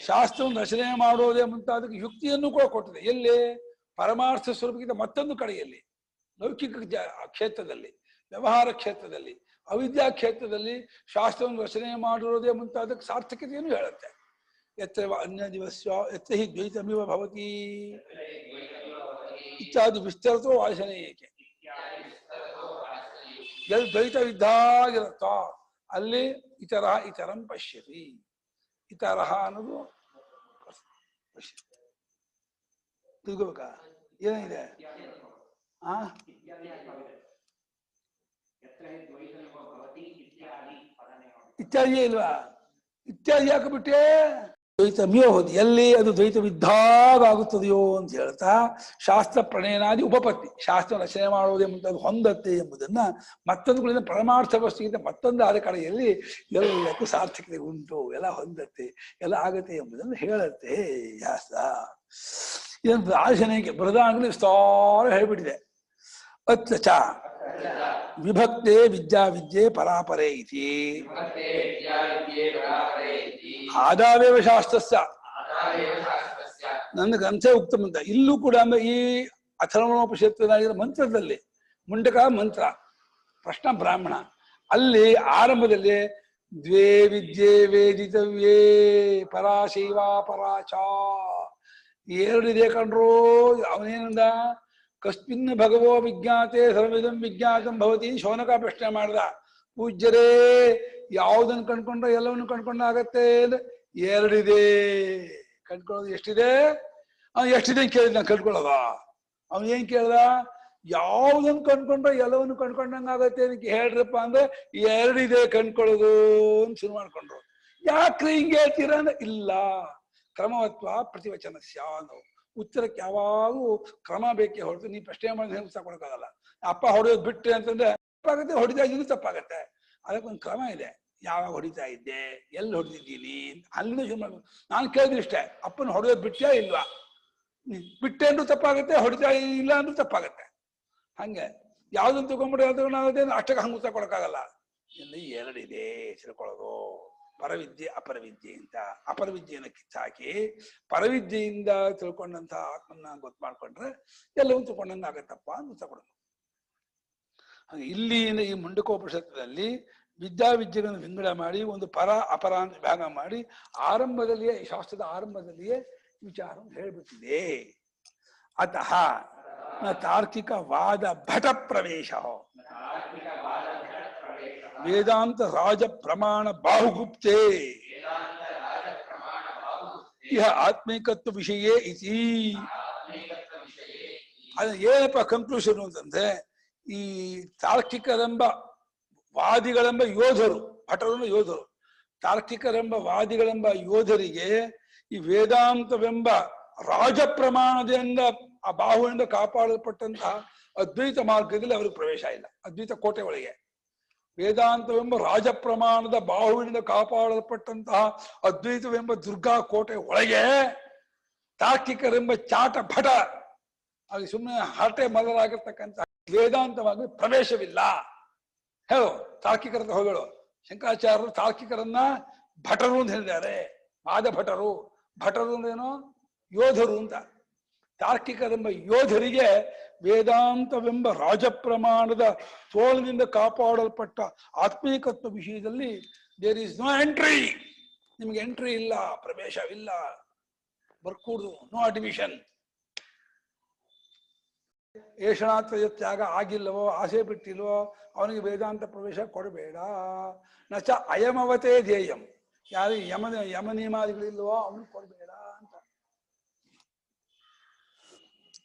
ಶಾಸ್ತ್ರವನ್ನು ರಚನೆ ಮಾಡೋದೇ ಮುಂತಾದಕ್ಕೆ ಯುಕ್ತಿಯನ್ನು ಕೂಡ ಕೊಟ್ಟಿದೆ. ಎಲ್ಲಿ? ಪರಮಾರ್ಥ ಸ್ವರೂಪಕ್ಕಿಂತ ಮತ್ತೊಂದು ಕಡೆಯಲ್ಲಿ, ಲೌಕಿಕ ಕ್ಷೇತ್ರದಲ್ಲಿ, ವ್ಯವಹಾರ ಕ್ಷೇತ್ರದಲ್ಲಿ, ಅವಿದ್ಯಾ ಕ್ಷೇತ್ರದಲ್ಲಿ ಶಾಸ್ತ್ರವನ್ನು ರಚನೆ ಮಾಡಿರೋದೇ ಮುಂತಾದಕ್ಕೆ ಸಾರ್ಥಕತೆಯನ್ನು ಹೇಳುತ್ತೆ. ಯತ್ರ ಅನ್ಯ ದಿವಸ್ಯ ಯತ್ರ ಹಿ ದ್ವೈತಮಿವ ಭವತಿ ಇತ್ಯಾದಿ ವಿಸ್ತರತೋ ವಾಸನೆ ಏಕೆ. ಎಲ್ಲಿ ದ್ವೈತವಿದ್ದಾಗಿರುತ್ತೋ ಅಲ್ಲಿ ಇತರಂ ಪಶ್ಯತಿ. ಇತರಹ ಅನ್ನೋದು ತಿಳ್ಕೋಬೇಕಾ? ಏನಿದೆ? ಇತ್ಯಾದಿ ಇಲ್ವಾ? ಇತ್ಯಾದಿ ಹಾಕಿಬಿಟ್ಟೆ ದ್ವೈತಮಿಯೋ ಹೋದ್ ಎಲ್ಲಿ ಅದು ದ್ವೈತವಿದ್ದಾಗ ಆಗುತ್ತದೆಯೋ ಅಂತ ಹೇಳ್ತಾ ಶಾಸ್ತ್ರ ಪ್ರಣಯನಾದಿ ಉಪಪತ್ತಿ ಶಾಸ್ತ್ರ ರಚನೆ ಮಾಡುವುದೆಂಬುದು ಅದು ಹೊಂದತ್ತೆ ಎಂಬುದನ್ನ ಮತ್ತೊಂದು ಕಡೆಯಿಂದ ಪರಮಾರ್ಥ ವಸ್ತುಗಿಂತ ಮತ್ತೊಂದು ಆದ ಕಡೆಯಲ್ಲಿ ಎಲ್ಲಕ್ಕೂ ಸಾರ್ಥಕತೆ ಉಂಟು, ಎಲ್ಲ ಹೊಂದತ್ತೆ, ಎಲ್ಲ ಆಗತ್ತೆ ಎಂಬುದನ್ನು ಹೇಳುತ್ತೆ ಶಾಸ್ತ್ರ. ಇದನ್ನು ದಾರ್ಶನಿಕ ಬೃಹದಾಂಗಲಿ ವಿಸ್ತಾರ ಹೇಳ್ಬಿಟ್ಟಿದೆ. ಅತ್ರ ಚ ವಿಭಕ್ತೆ ವಿದ್ಯೆ ಪರಾಪರೇ ಇತಿ ಆದಾವೇವ ಶಾಸ್ತ್ರಸ್ಯ ನನ್ನ ಗ್ರಂಥ ಉಕ್ತಮಂತ. ಇಲ್ಲೂ ಕೂಡ ಅಂದ್ರೆ ಈ ಅಥರ್ವಣೋಪನಿಷತ್ತಿನ ಮಂತ್ರದಲ್ಲಿ ಮುಂಡಕ ಮಂತ್ರ ಪ್ರಶ್ನ ಬ್ರಾಹ್ಮಣ ಅಲ್ಲಿ ಆರಂಭದಲ್ಲಿ ದ್ವೇ ವಿದ್ಯೆ ವೇದಿತವ್ಯೇ ಪರಾಶೈವ ಪರಾಚ ಎರಡಿದೆ ಕಣ್ರೋ. ಅವನೇನಂದ ಕಸ್ಮಿನ್ ಭಗವೋ ವಿಜ್ಞಾತೆ ಸರ್ವವಿಧಂ ವಿಜ್ಞಾತಂ ಭವತಿ ಶೌನಕ ಪ್ರಶ್ನೆ ಮಾಡ್ದ. ಪೂಜ್ಯರೇ ಯಾವುದನ್ನು ಕಂಡ್ಕೊಂಡ್ರೆ ಎಲ್ಲವನ್ನು ಕಂಡ್ಕೊಂಡಾಗತ್ತೆ ಅಂದ್ರೆ ಎರಡಿದೆ. ಕಂಡ್ಕೊಳ್ಳೋದು ಎಷ್ಟಿದೆ? ಎಷ್ಟಿದೆ ಕೇಳಿದ್ ನಾನು ಕಂಡ್ಕೊಳ್ಳೋದ. ಅವನ್ ಏನ್ ಕೇಳ್ದ? ಯಾವುದನ್ನು ಕಂಡ್ಕೊಂಡ್ರೆ ಎಲ್ಲವನ್ನು ಕಂಡ್ಕೊಂಡಂಗಾಗತ್ತೆ ಅಂತ ಹೇಳ್ರಪ್ಪ ಅಂದ್ರೆ ಎರಡಿದೆ ಕಂಡ್ಕೊಳ್ಳೋದು ಅಂತ ಶುರು ಮಾಡ್ಕೊಂಡ್ರು. ಯಾಕ್ರಿ ಹಿಂಗೆ ಹೇಳ್ತೀರಾ ಅಂದ್ರೆ ಇಲ್ಲ ಕ್ರಮವತ್ವ ಪ್ರತಿವಚನಸ್ಯ ನಾವು ಉತ್ತರಕ್ಕೆ ಯಾವಾಗೂ ಕ್ರಮ ಬೇಕೇ ಹೊರತು ನೀ ಪ್ರಶ್ನೆ ಮಾಡಿದ್ರೆ ಉತ್ತರ ಕೊಡಕ್ಕಾಗಲ್ಲ. ಅಪ್ಪ ಹೊಡೆಯೋದು ಬಿಟ್ಟೆ ಅಂತಂದ್ರೆ ತಪ್ಪಾಗತ್ತೆ, ಹೊಡಿತಾ ಇದ್ದೀನಿ ತಪ್ಪಾಗತ್ತೆ. ಅದಕ್ಕೊಂದು ಕ್ರಮ ಇದೆ. ಯಾವಾಗ ಹೊಡಿತಾ ಇದ್ದೆ, ಎಲ್ಲಿ ಹೊಡೆದಿದ್ದೀನಿ ಅಲ್ಲಿಂದ ಶುರು ಮಾಡ್ಬೇಕು. ನಾನು ಕೇಳಿದ್ರೆ ಇಷ್ಟೇ, ಅಪ್ಪನ ಹೊಡೆಯೋದು ಬಿಟ್ಟೇ ಇಲ್ವಾ? ಬಿಟ್ಟೆ ಅಂದ್ರೂ ತಪ್ಪಾಗತ್ತೆ, ಹೊಡಿತಾ ಇಲ್ಲ ಅಂದ್ರೂ ತಪ್ಪಾಗತ್ತೆ. ಹಂಗೆ ಯಾವ್ದನ್ನು ತಗೊಂಡ್ಬಿಟ್ಟು ಯಾವ್ದು ತಗೊಂಡಾಗುತ್ತೆ ಅಂದ್ರೆ ಅಷ್ಟಕ್ಕೆ ಹಂಗೆ ಉತ್ತರ ಕೊಡಕ್ಕಾಗಲ್ಲ. ಇಲ್ಲಿ ಎರಡಿದೆ ತಿಳ್ಕೊಳ್ಳೋದು, ಪರವಿದ್ಯೆ ಅಪರವಿದ್ಯೆ ಅಂತ. ಅಪರವಿದ್ಯೆಯನ್ನು ಕಿತ್ತಾಕಿ ಪರವಿದ್ಯೆಯಿಂದ ತಿಳ್ಕೊಂಡಂತ ಆತ್ಮನ್ನ ಗೊತ್ತು ಮಾಡ್ಕೊಂಡ್ರೆ ಎಲ್ಲವೂ ತಿಳ್ಕೊಂಡಂಗೆ ಆಗತ್ತಪ್ಪ ಅಂತ ಉತ್ತರ ಕೊಡೋದು. ಹಾಗೆ ಇಲ್ಲಿ ಈ ಮುಂಡಕೋಪನಿಷತ್ತಲ್ಲಿ ವಿದ್ಯೆಗಳನ್ನು ವಿಂಗಡ ಮಾಡಿ ಒಂದು ಪರ ಅಪರ ಅಂತ ಭಾಗ ಮಾಡಿ ಆರಂಭದಲ್ಲಿಯೇ ಶಾಸ್ತ್ರದ ಆರಂಭದಲ್ಲಿಯೇ ವಿಚಾರವನ್ನು ಹೇಳಿಬಿಟ್ಟಿದೆ. ಅತಃ ತಾರ್ಕಿಕ ವಾದ ಭಟ ಪ್ರವೇಶ ವೇದಾಂತ ರಾಜ ಪ್ರಮಾಣ ಬಾಹುಗುಪ್ತೆ ಇಹ ಆತ್ಮೀಕತ್ವ ವಿಷಯ ಇತಿ. ಅದ ಏನಪ್ಪ ಕನ್ಕ್ಲೂಷನ್ ಅಂತಂದ್ರೆ, ಈ ತಾರ್ಕಿಕರೆಂಬ ವಾದಿಗಳೆಂಬ ಯೋಧರು, ಭಟರೆಂಬ ಯೋಧರು, ತಾರ್ಕಿಕರೆಂಬ ವಾದಿಗಳೆಂಬ ಯೋಧರಿಗೆ ಈ ವೇದಾಂತವೆಂಬ ರಾಜ ಪ್ರಮಾಣದಿಂದ ಆ ಬಾಹುವಿನಿಂದ ಕಾಪಾಡಲ್ಪಟ್ಟಂತಹ ಅದ್ವೈತ ಮಾರ್ಗದಲ್ಲಿ ಅವ್ರಿಗೆ ಪ್ರವೇಶ ಇಲ್ಲ. ಅದ್ವೈತ ಕೋಟೆ ಒಳಗೆ ವೇದಾಂತವೆಂಬ ರಾಜ ಪ್ರಮಾಣದ ಬಾಹುವಿನಿಂದ ಕಾಪಾಡಲ್ಪಟ್ಟಂತಹ ಅದ್ವೈತವೆಂಬ ದುರ್ಗಾ ಕೋಟೆ ಒಳಗೆ ತಾರ್ಕಿಕರೆಂಬ ಚಾಟ ಭಟ ಅಲ್ಲಿ ಸುಮ್ಮನೆ ಹರಟೆ ಮೊದಲಾಗಿರ್ತಕ್ಕಂಥ ವೇದಾಂತವಾಗಿ ಪ್ರವೇಶವಿಲ್ಲ. ಹೇಳು ತಾರ್ಕಿಕರ ಹೋಗಳು. ಶಂಕರಾಚಾರ್ಯರು ತಾರ್ಕಿಕರನ್ನ ಭಟರು ಅಂತ ಹೇಳಿದ್ದಾರೆ. ವಾದ ಭಟರು, ಭಟರು ಅಂದ್ರೇನು? ಯೋಧರು ಅಂತ. ತಾರ್ಕಿಕರೆಂಬ ಯೋಧರಿಗೆ ವೇದಾಂತವೆಂಬ ರಾಜ ಪ್ರಮಾಣದ ತೋಳದಿಂದ ಕಾಪಾಡಲ್ಪಟ್ಟ ಆತ್ಮೀಕತ್ವ ವಿಷಯದಲ್ಲಿ ದೇರ್ ಇಸ್ ನೋ ಎಂಟ್ರಿ. ನಿಮ್ಗೆ ಎಂಟ್ರಿ ಇಲ್ಲ, ಪ್ರವೇಶವಿಲ್ಲ, ಬರ್ಕೂಡ್ದು, ನೋ ಅಡ್ಮಿಷನ್. ಏಷಣಾತ್ರಯ ತ್ಯಾಗ ಆಗಿಲ್ಲವೋ, ಆಸೆ ಬಿಟ್ಟಿಲ್ವೋ ಅವನಿಗೆ ವೇದಾಂತ ಪ್ರವೇಶ ಕೊಡಬೇಡ. ನಚ ಅಯಮವತೇ ಧ್ಯೇಯಂ, ಯಾರು ಯಮ ನಿಯಮಾದಿಗಳಿಲ್ವೋ ಅವನಿಗೆ ಕೊಡಬೇಡ ಅಂತ.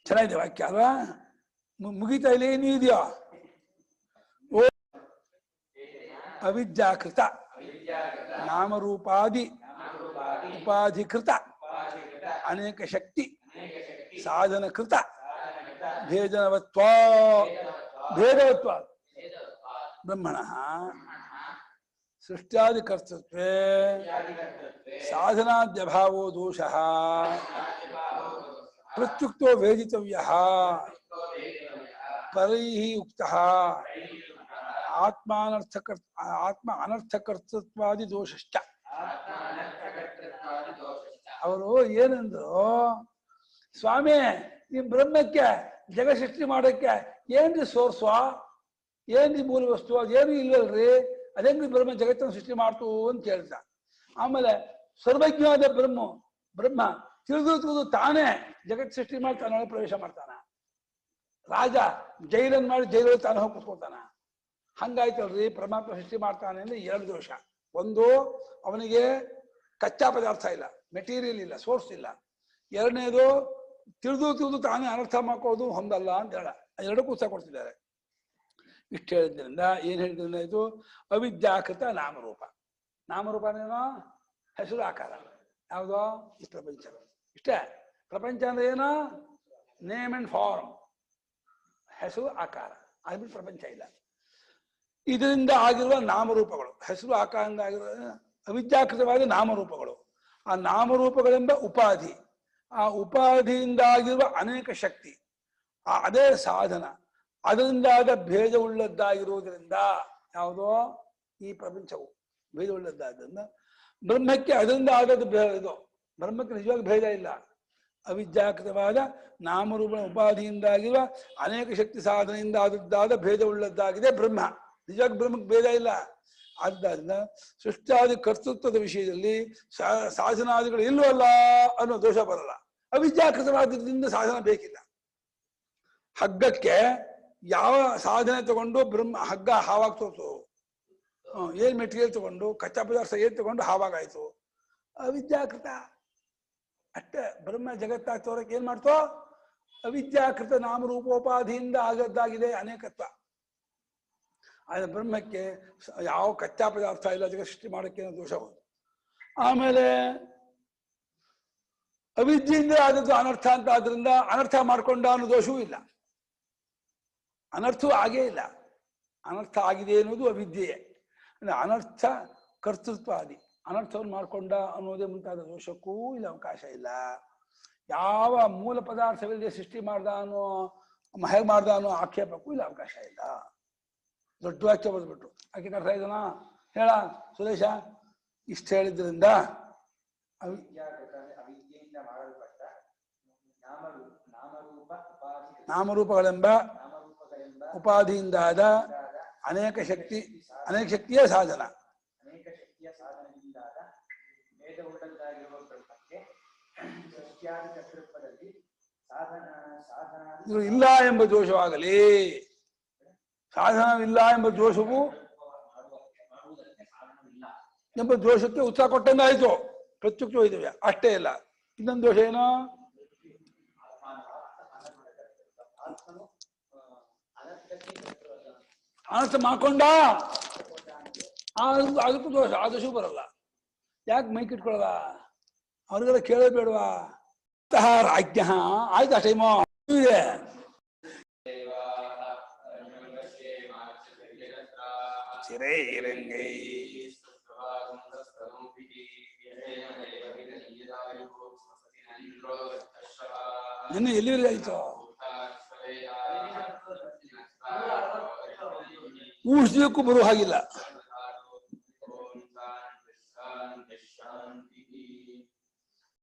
ಚೆನ್ನಾಗಿದೆ ವಾಕ್ಯ ಅಲ್ವಾ? ಮುಗಿತಾ ಇಲ್ಲ, ಏನು ಇದೆಯಾ? ಓ ಅವಿದ್ಯಾಕೃತ ನಾಮರೂಪಾದಿ ಉಪಾಧಿಕೃತ ಅನೇಕ ಶಕ್ತಿ ಸಾಧನಕೃತ ಭೇದವತ್ವ ಬ್ರಹ್ಮಣ ಸೃಷ್ಟ್ಯಾದಿ ಕರ್ತೃತ್ವೇ ಸಾಧನಾದ್ಯಭಾವೋ ದೋಷಃ ಪ್ರತ್ಯುಕ್ತೋ ವೇದಿತವ್ಯಃ ಪರೈಹಿ ಉಕ್ತಃ ಆತ್ಮ ಅನರ್ಥಕರ್ತೃತ್ವಾದಿ ದೋಷಶ್ಚ. ಅವರು ಏನಂದ್ರು, ಸ್ವಾಮಿ ನಿಮ್ ಬ್ರಹ್ಮಕ್ಕೆ ಜಗ ಸೃಷ್ಟಿ ಮಾಡೋಕ್ಕೆ ಏನ್ರಿ ಸೋರ್ಸ್ವ, ಏನ್ರಿ ಮೂಲ ವಸ್ತು, ಅದೇನು ಇಲ್ವಲ್ರಿ, ಅದೇನ್ರಿ ಬ್ರಹ್ಮ ಜಗತ್ತನ್ನು ಸೃಷ್ಟಿ ಮಾಡ್ತು ಅಂತ ಕೇಳ್ತ. ಆಮೇಲೆ ಸರ್ವಜ್ಞವಾದ ಬ್ರಹ್ಮ ತಿಳಿದು ತಾನೇ ಜಗತ್ ಸೃಷ್ಟಿ ಮಾಡಿ ತಾನೊಳಗೆ ಪ್ರವೇಶ ಮಾಡ್ತಾನ. ರಾಜ ಜೈಲನ್ನು ಮಾಡಿ ಜೈಲಲ್ಲಿ ತಾನು ಹೋಗಿ ಕೂತ್ಕೊಳ್ತಾನ. ಹಂಗಾಯ್ತಲ್ರಿ ಪರಮಾತ್ಮ ಸೃಷ್ಟಿ ಮಾಡ್ತಾನೆ ಅಂದ್ರೆ ಎರಡು ದೋಷ. ಒಂದು, ಅವನಿಗೆ ಕಚ್ಚಾ ಪದಾರ್ಥ ಇಲ್ಲ, ಮೆಟೀರಿಯಲ್ ಇಲ್ಲ, ಸೋರ್ಸ್ ಇಲ್ಲ. ಎರಡನೇದು, ತಿಳಿದು ತಾನೇ ಅನರ್ಥ ಮಾಡ್ಕೊಳ್ಳೋದು ಹೊಂದಲ್ಲ ಅಂತ ಹೇಳ. ಎರಡಕ್ಕೂ ಉತ್ತರ ಕೊಡ್ತಿದ್ದಾರೆ. ಇಷ್ಟು ಹೇಳಿದ್ರಿಂದ ಏನ್ ಹೇಳಿದ್ರಿಂದ ಇದು ಅವಿದ್ಯಾಕೃತ ನಾಮರೂಪ. ನಾಮರೂಪನೇನೋ ಹೆಸರು ಆಕಾರ, ಯಾವುದೋ ಈ ಪ್ರಪಂಚ. ಇಷ್ಟೇ. ಪ್ರಪಂಚ ಅಂದ್ರೆ ಏನು? ನೇಮ್ ಅಂಡ್ ಫಾರ್ಮ್, ಹೆಸರು ಆಕಾರ, ಅದ್ಬಿಟ್ಟು ಪ್ರಪಂಚ ಇಲ್ಲ. ಇದರಿಂದ ಆಗಿರುವ ನಾಮರೂಪಗಳು, ಹೆಸರು ಆಕಾರದಿಂದ ಆಗಿರುವ ಅವಿದ್ಯಾಕೃತವಾದ ನಾಮರೂಪಗಳು, ಆ ನಾಮರೂಪಗಳೆಂಬ ಉಪಾಧಿ, ಆ ಉಪಾಧಿಯಿಂದ ಆಗಿರುವ ಅನೇಕ ಶಕ್ತಿ, ಅದೇ ಸಾಧನ, ಅದರಿಂದಾದ ಭೇದವುಳ್ಳದ್ದಾಗಿರುವುದರಿಂದ ಯಾವುದೋ ಈ ಪ್ರಪಂಚವು ಭೇದವುಳ್ಳದ್ದಾದ್ರಿಂದ ಬ್ರಹ್ಮಕ್ಕೆ ಅದರಿಂದ ಆದದ್ದು ಇದು. ಬ್ರಹ್ಮಕ್ಕೆ ನಿಜವಾಗಿ ಭೇದ ಇಲ್ಲ. ಅವಿದ್ಯಾಕೃತವಾದ ನಾಮರೂಪ ಉಪಾಧಿಯಿಂದಾಗಿರುವ ಅನೇಕ ಶಕ್ತಿ ಸಾಧನೆಯಿಂದ ಆದದ್ದಾದ ಭೇದವುಳ್ಳದ್ದಾಗಿದೆ ಬ್ರಹ್ಮ. ನಿಜವಾಗಿ ಬ್ರಹ್ಮಕ್ಕೆ ಭೇದ ಇಲ್ಲ. ಆದ್ದರಿಂದ ಸೃಷ್ಟಿಯಾದಿ ಕರ್ತೃತ್ವದ ವಿಷಯದಲ್ಲಿ ಸಾಧನಾದಿಗಳು ಇಲ್ಲವಲ್ಲ ಅನ್ನೋ ದೋಷ ಬರಲ್ಲ. ಅವಿದ್ಯಾಕೃತವಾದದಿಂದ ಸಾಧನ ಬೇಕಿಲ್ಲ. ಹಗ್ಗಕ್ಕೆ ಯಾವ ಸಾಧನೆ ತಗೊಂಡು ಬ್ರಹ್ಮ ಹಗ್ಗ ಹಾವಾಗ್ತೋತು? ಏನ್ ಮೆಟೀರಿಯಲ್ ತಗೊಂಡು, ಕಚ್ಚಾ ಪದಾರ್ಥ ಏನ್ ತಗೊಂಡು ಹಾವಾಗಾಯ್ತು? ಅವಿದ್ಯಾಕೃತ. ಅಷ್ಟೇ. ಬ್ರಹ್ಮ ಜಗತ್ತಾಗ ತೋರಕ್ಕೆ ಏನ್ ಮಾಡ್ತೋ? ಅವಿದ್ಯಾಕೃತ ನಾಮರೂಪೋಪಾಧಿಯಿಂದ ಆಗದ್ದಾಗಿದೆ ಅನೇಕತ್ವ. ಆದ್ರೆ ಬ್ರಹ್ಮಕ್ಕೆ ಯಾವ ಕಚ್ಚಾ ಪದಾರ್ಥ ಇಲ್ಲ ಜಗತ್ ಸೃಷ್ಟಿ ಮಾಡಕ್ಕೆ ದೋಷ ಹೋದು. ಆಮೇಲೆ ಅವಿದ್ಯೆಯಿಂದ ಆದದ್ದು ಅನರ್ಥ ಅಂತ, ಆದ್ರಿಂದ ಅನರ್ಥ ಮಾಡ್ಕೊಂಡ ಅನ್ನೋ ದೋಷವೂ ಇಲ್ಲ. ಅನರ್ಥವೂ ಆಗೇ ಇಲ್ಲ. ಅನರ್ಥ ಆಗಿದೆ ಅನ್ನೋದು ಅವಿದ್ಯೆಯೇ. ಅಂದ್ರೆ ಅನರ್ಥ ಕರ್ತೃತ್ವ ಆದಿ, ಅನರ್ಥವನ್ನು ಮಾಡ್ಕೊಂಡ ಅನ್ನೋದೇ ಮುಂತಾದ ದೋಷಕ್ಕೂ ಇಲ್ಲ ಅವಕಾಶ ಇಲ್ಲ. ಯಾವ ಮೂಲ ಪದಾರ್ಥವಿಲ್ಲದೆ ಸೃಷ್ಟಿ ಮಾಡ್ದ ಅನ್ನೋ, ಹೇಗೆ ಮಾಡ್ದ ಅನ್ನೋ ಆಕ್ಷೇಪಕ್ಕೂ ಇಲ್ಲ ಅವಕಾಶ ಇಲ್ಲ. ದೊಡ್ಡ ವಾಕ್ಯ ಬಂದ್ಬಿಟ್ಟು ಆಕೆ ಅರ್ಥ ಇದನ ಹೇಳ ಸುರೇಶ. ಇಷ್ಟು ಹೇಳಿದ್ರಿಂದ ನಾಮರೂಪಗಳೆಂಬ ಉಪಾಧಿಯಿಂದಾದ ಅನೇಕ ಶಕ್ತಿಯ ಸಾಧನ, ಇದು ಇಲ್ಲ ಎಂಬ ದೋಷವಾಗಲಿ, ಸಾಧನವಿಲ್ಲ ಎಂಬ ದೋಷವು ಎಂಬ ದೋಷಕ್ಕೆ ಉತ್ಸಾಹ ಕೊಟ್ಟಂಗೆ ಆಯ್ತು. ಪ್ರತ್ಯುಕ್ತ ಹೋಯ್ತವ್ಯ ಅಷ್ಟೇ ಇಲ್ಲ. ಇನ್ನೊಂದು ದೋಷ ಏನು? ಅನರ್ಥ ಮಾಡ್ಕೊಂಡ, ಅದಕ್ಕೂ ದೋಷ. ಆ ದೋಷವೂ ಬರಲ್ಲ. ಯಾಕೆ ಮೈಕ್ ಇಟ್ಕೊಳಲ್ಲ? ಅವ್ರಿಗೆಲ್ಲ ಕೇಳಬೇಡವಾ? ರಾಜ್ಞ ಆಯ್ತು ಆ ಟೈಮು ಇದೆ. ನಿನ್ನೆ ಎಲ್ಲಿವರೆಗೆ ಆಯ್ತು? ಊಹಿಸಲಿಕ್ಕೂ ಬರುವ ಹಾಗಿಲ್ಲ.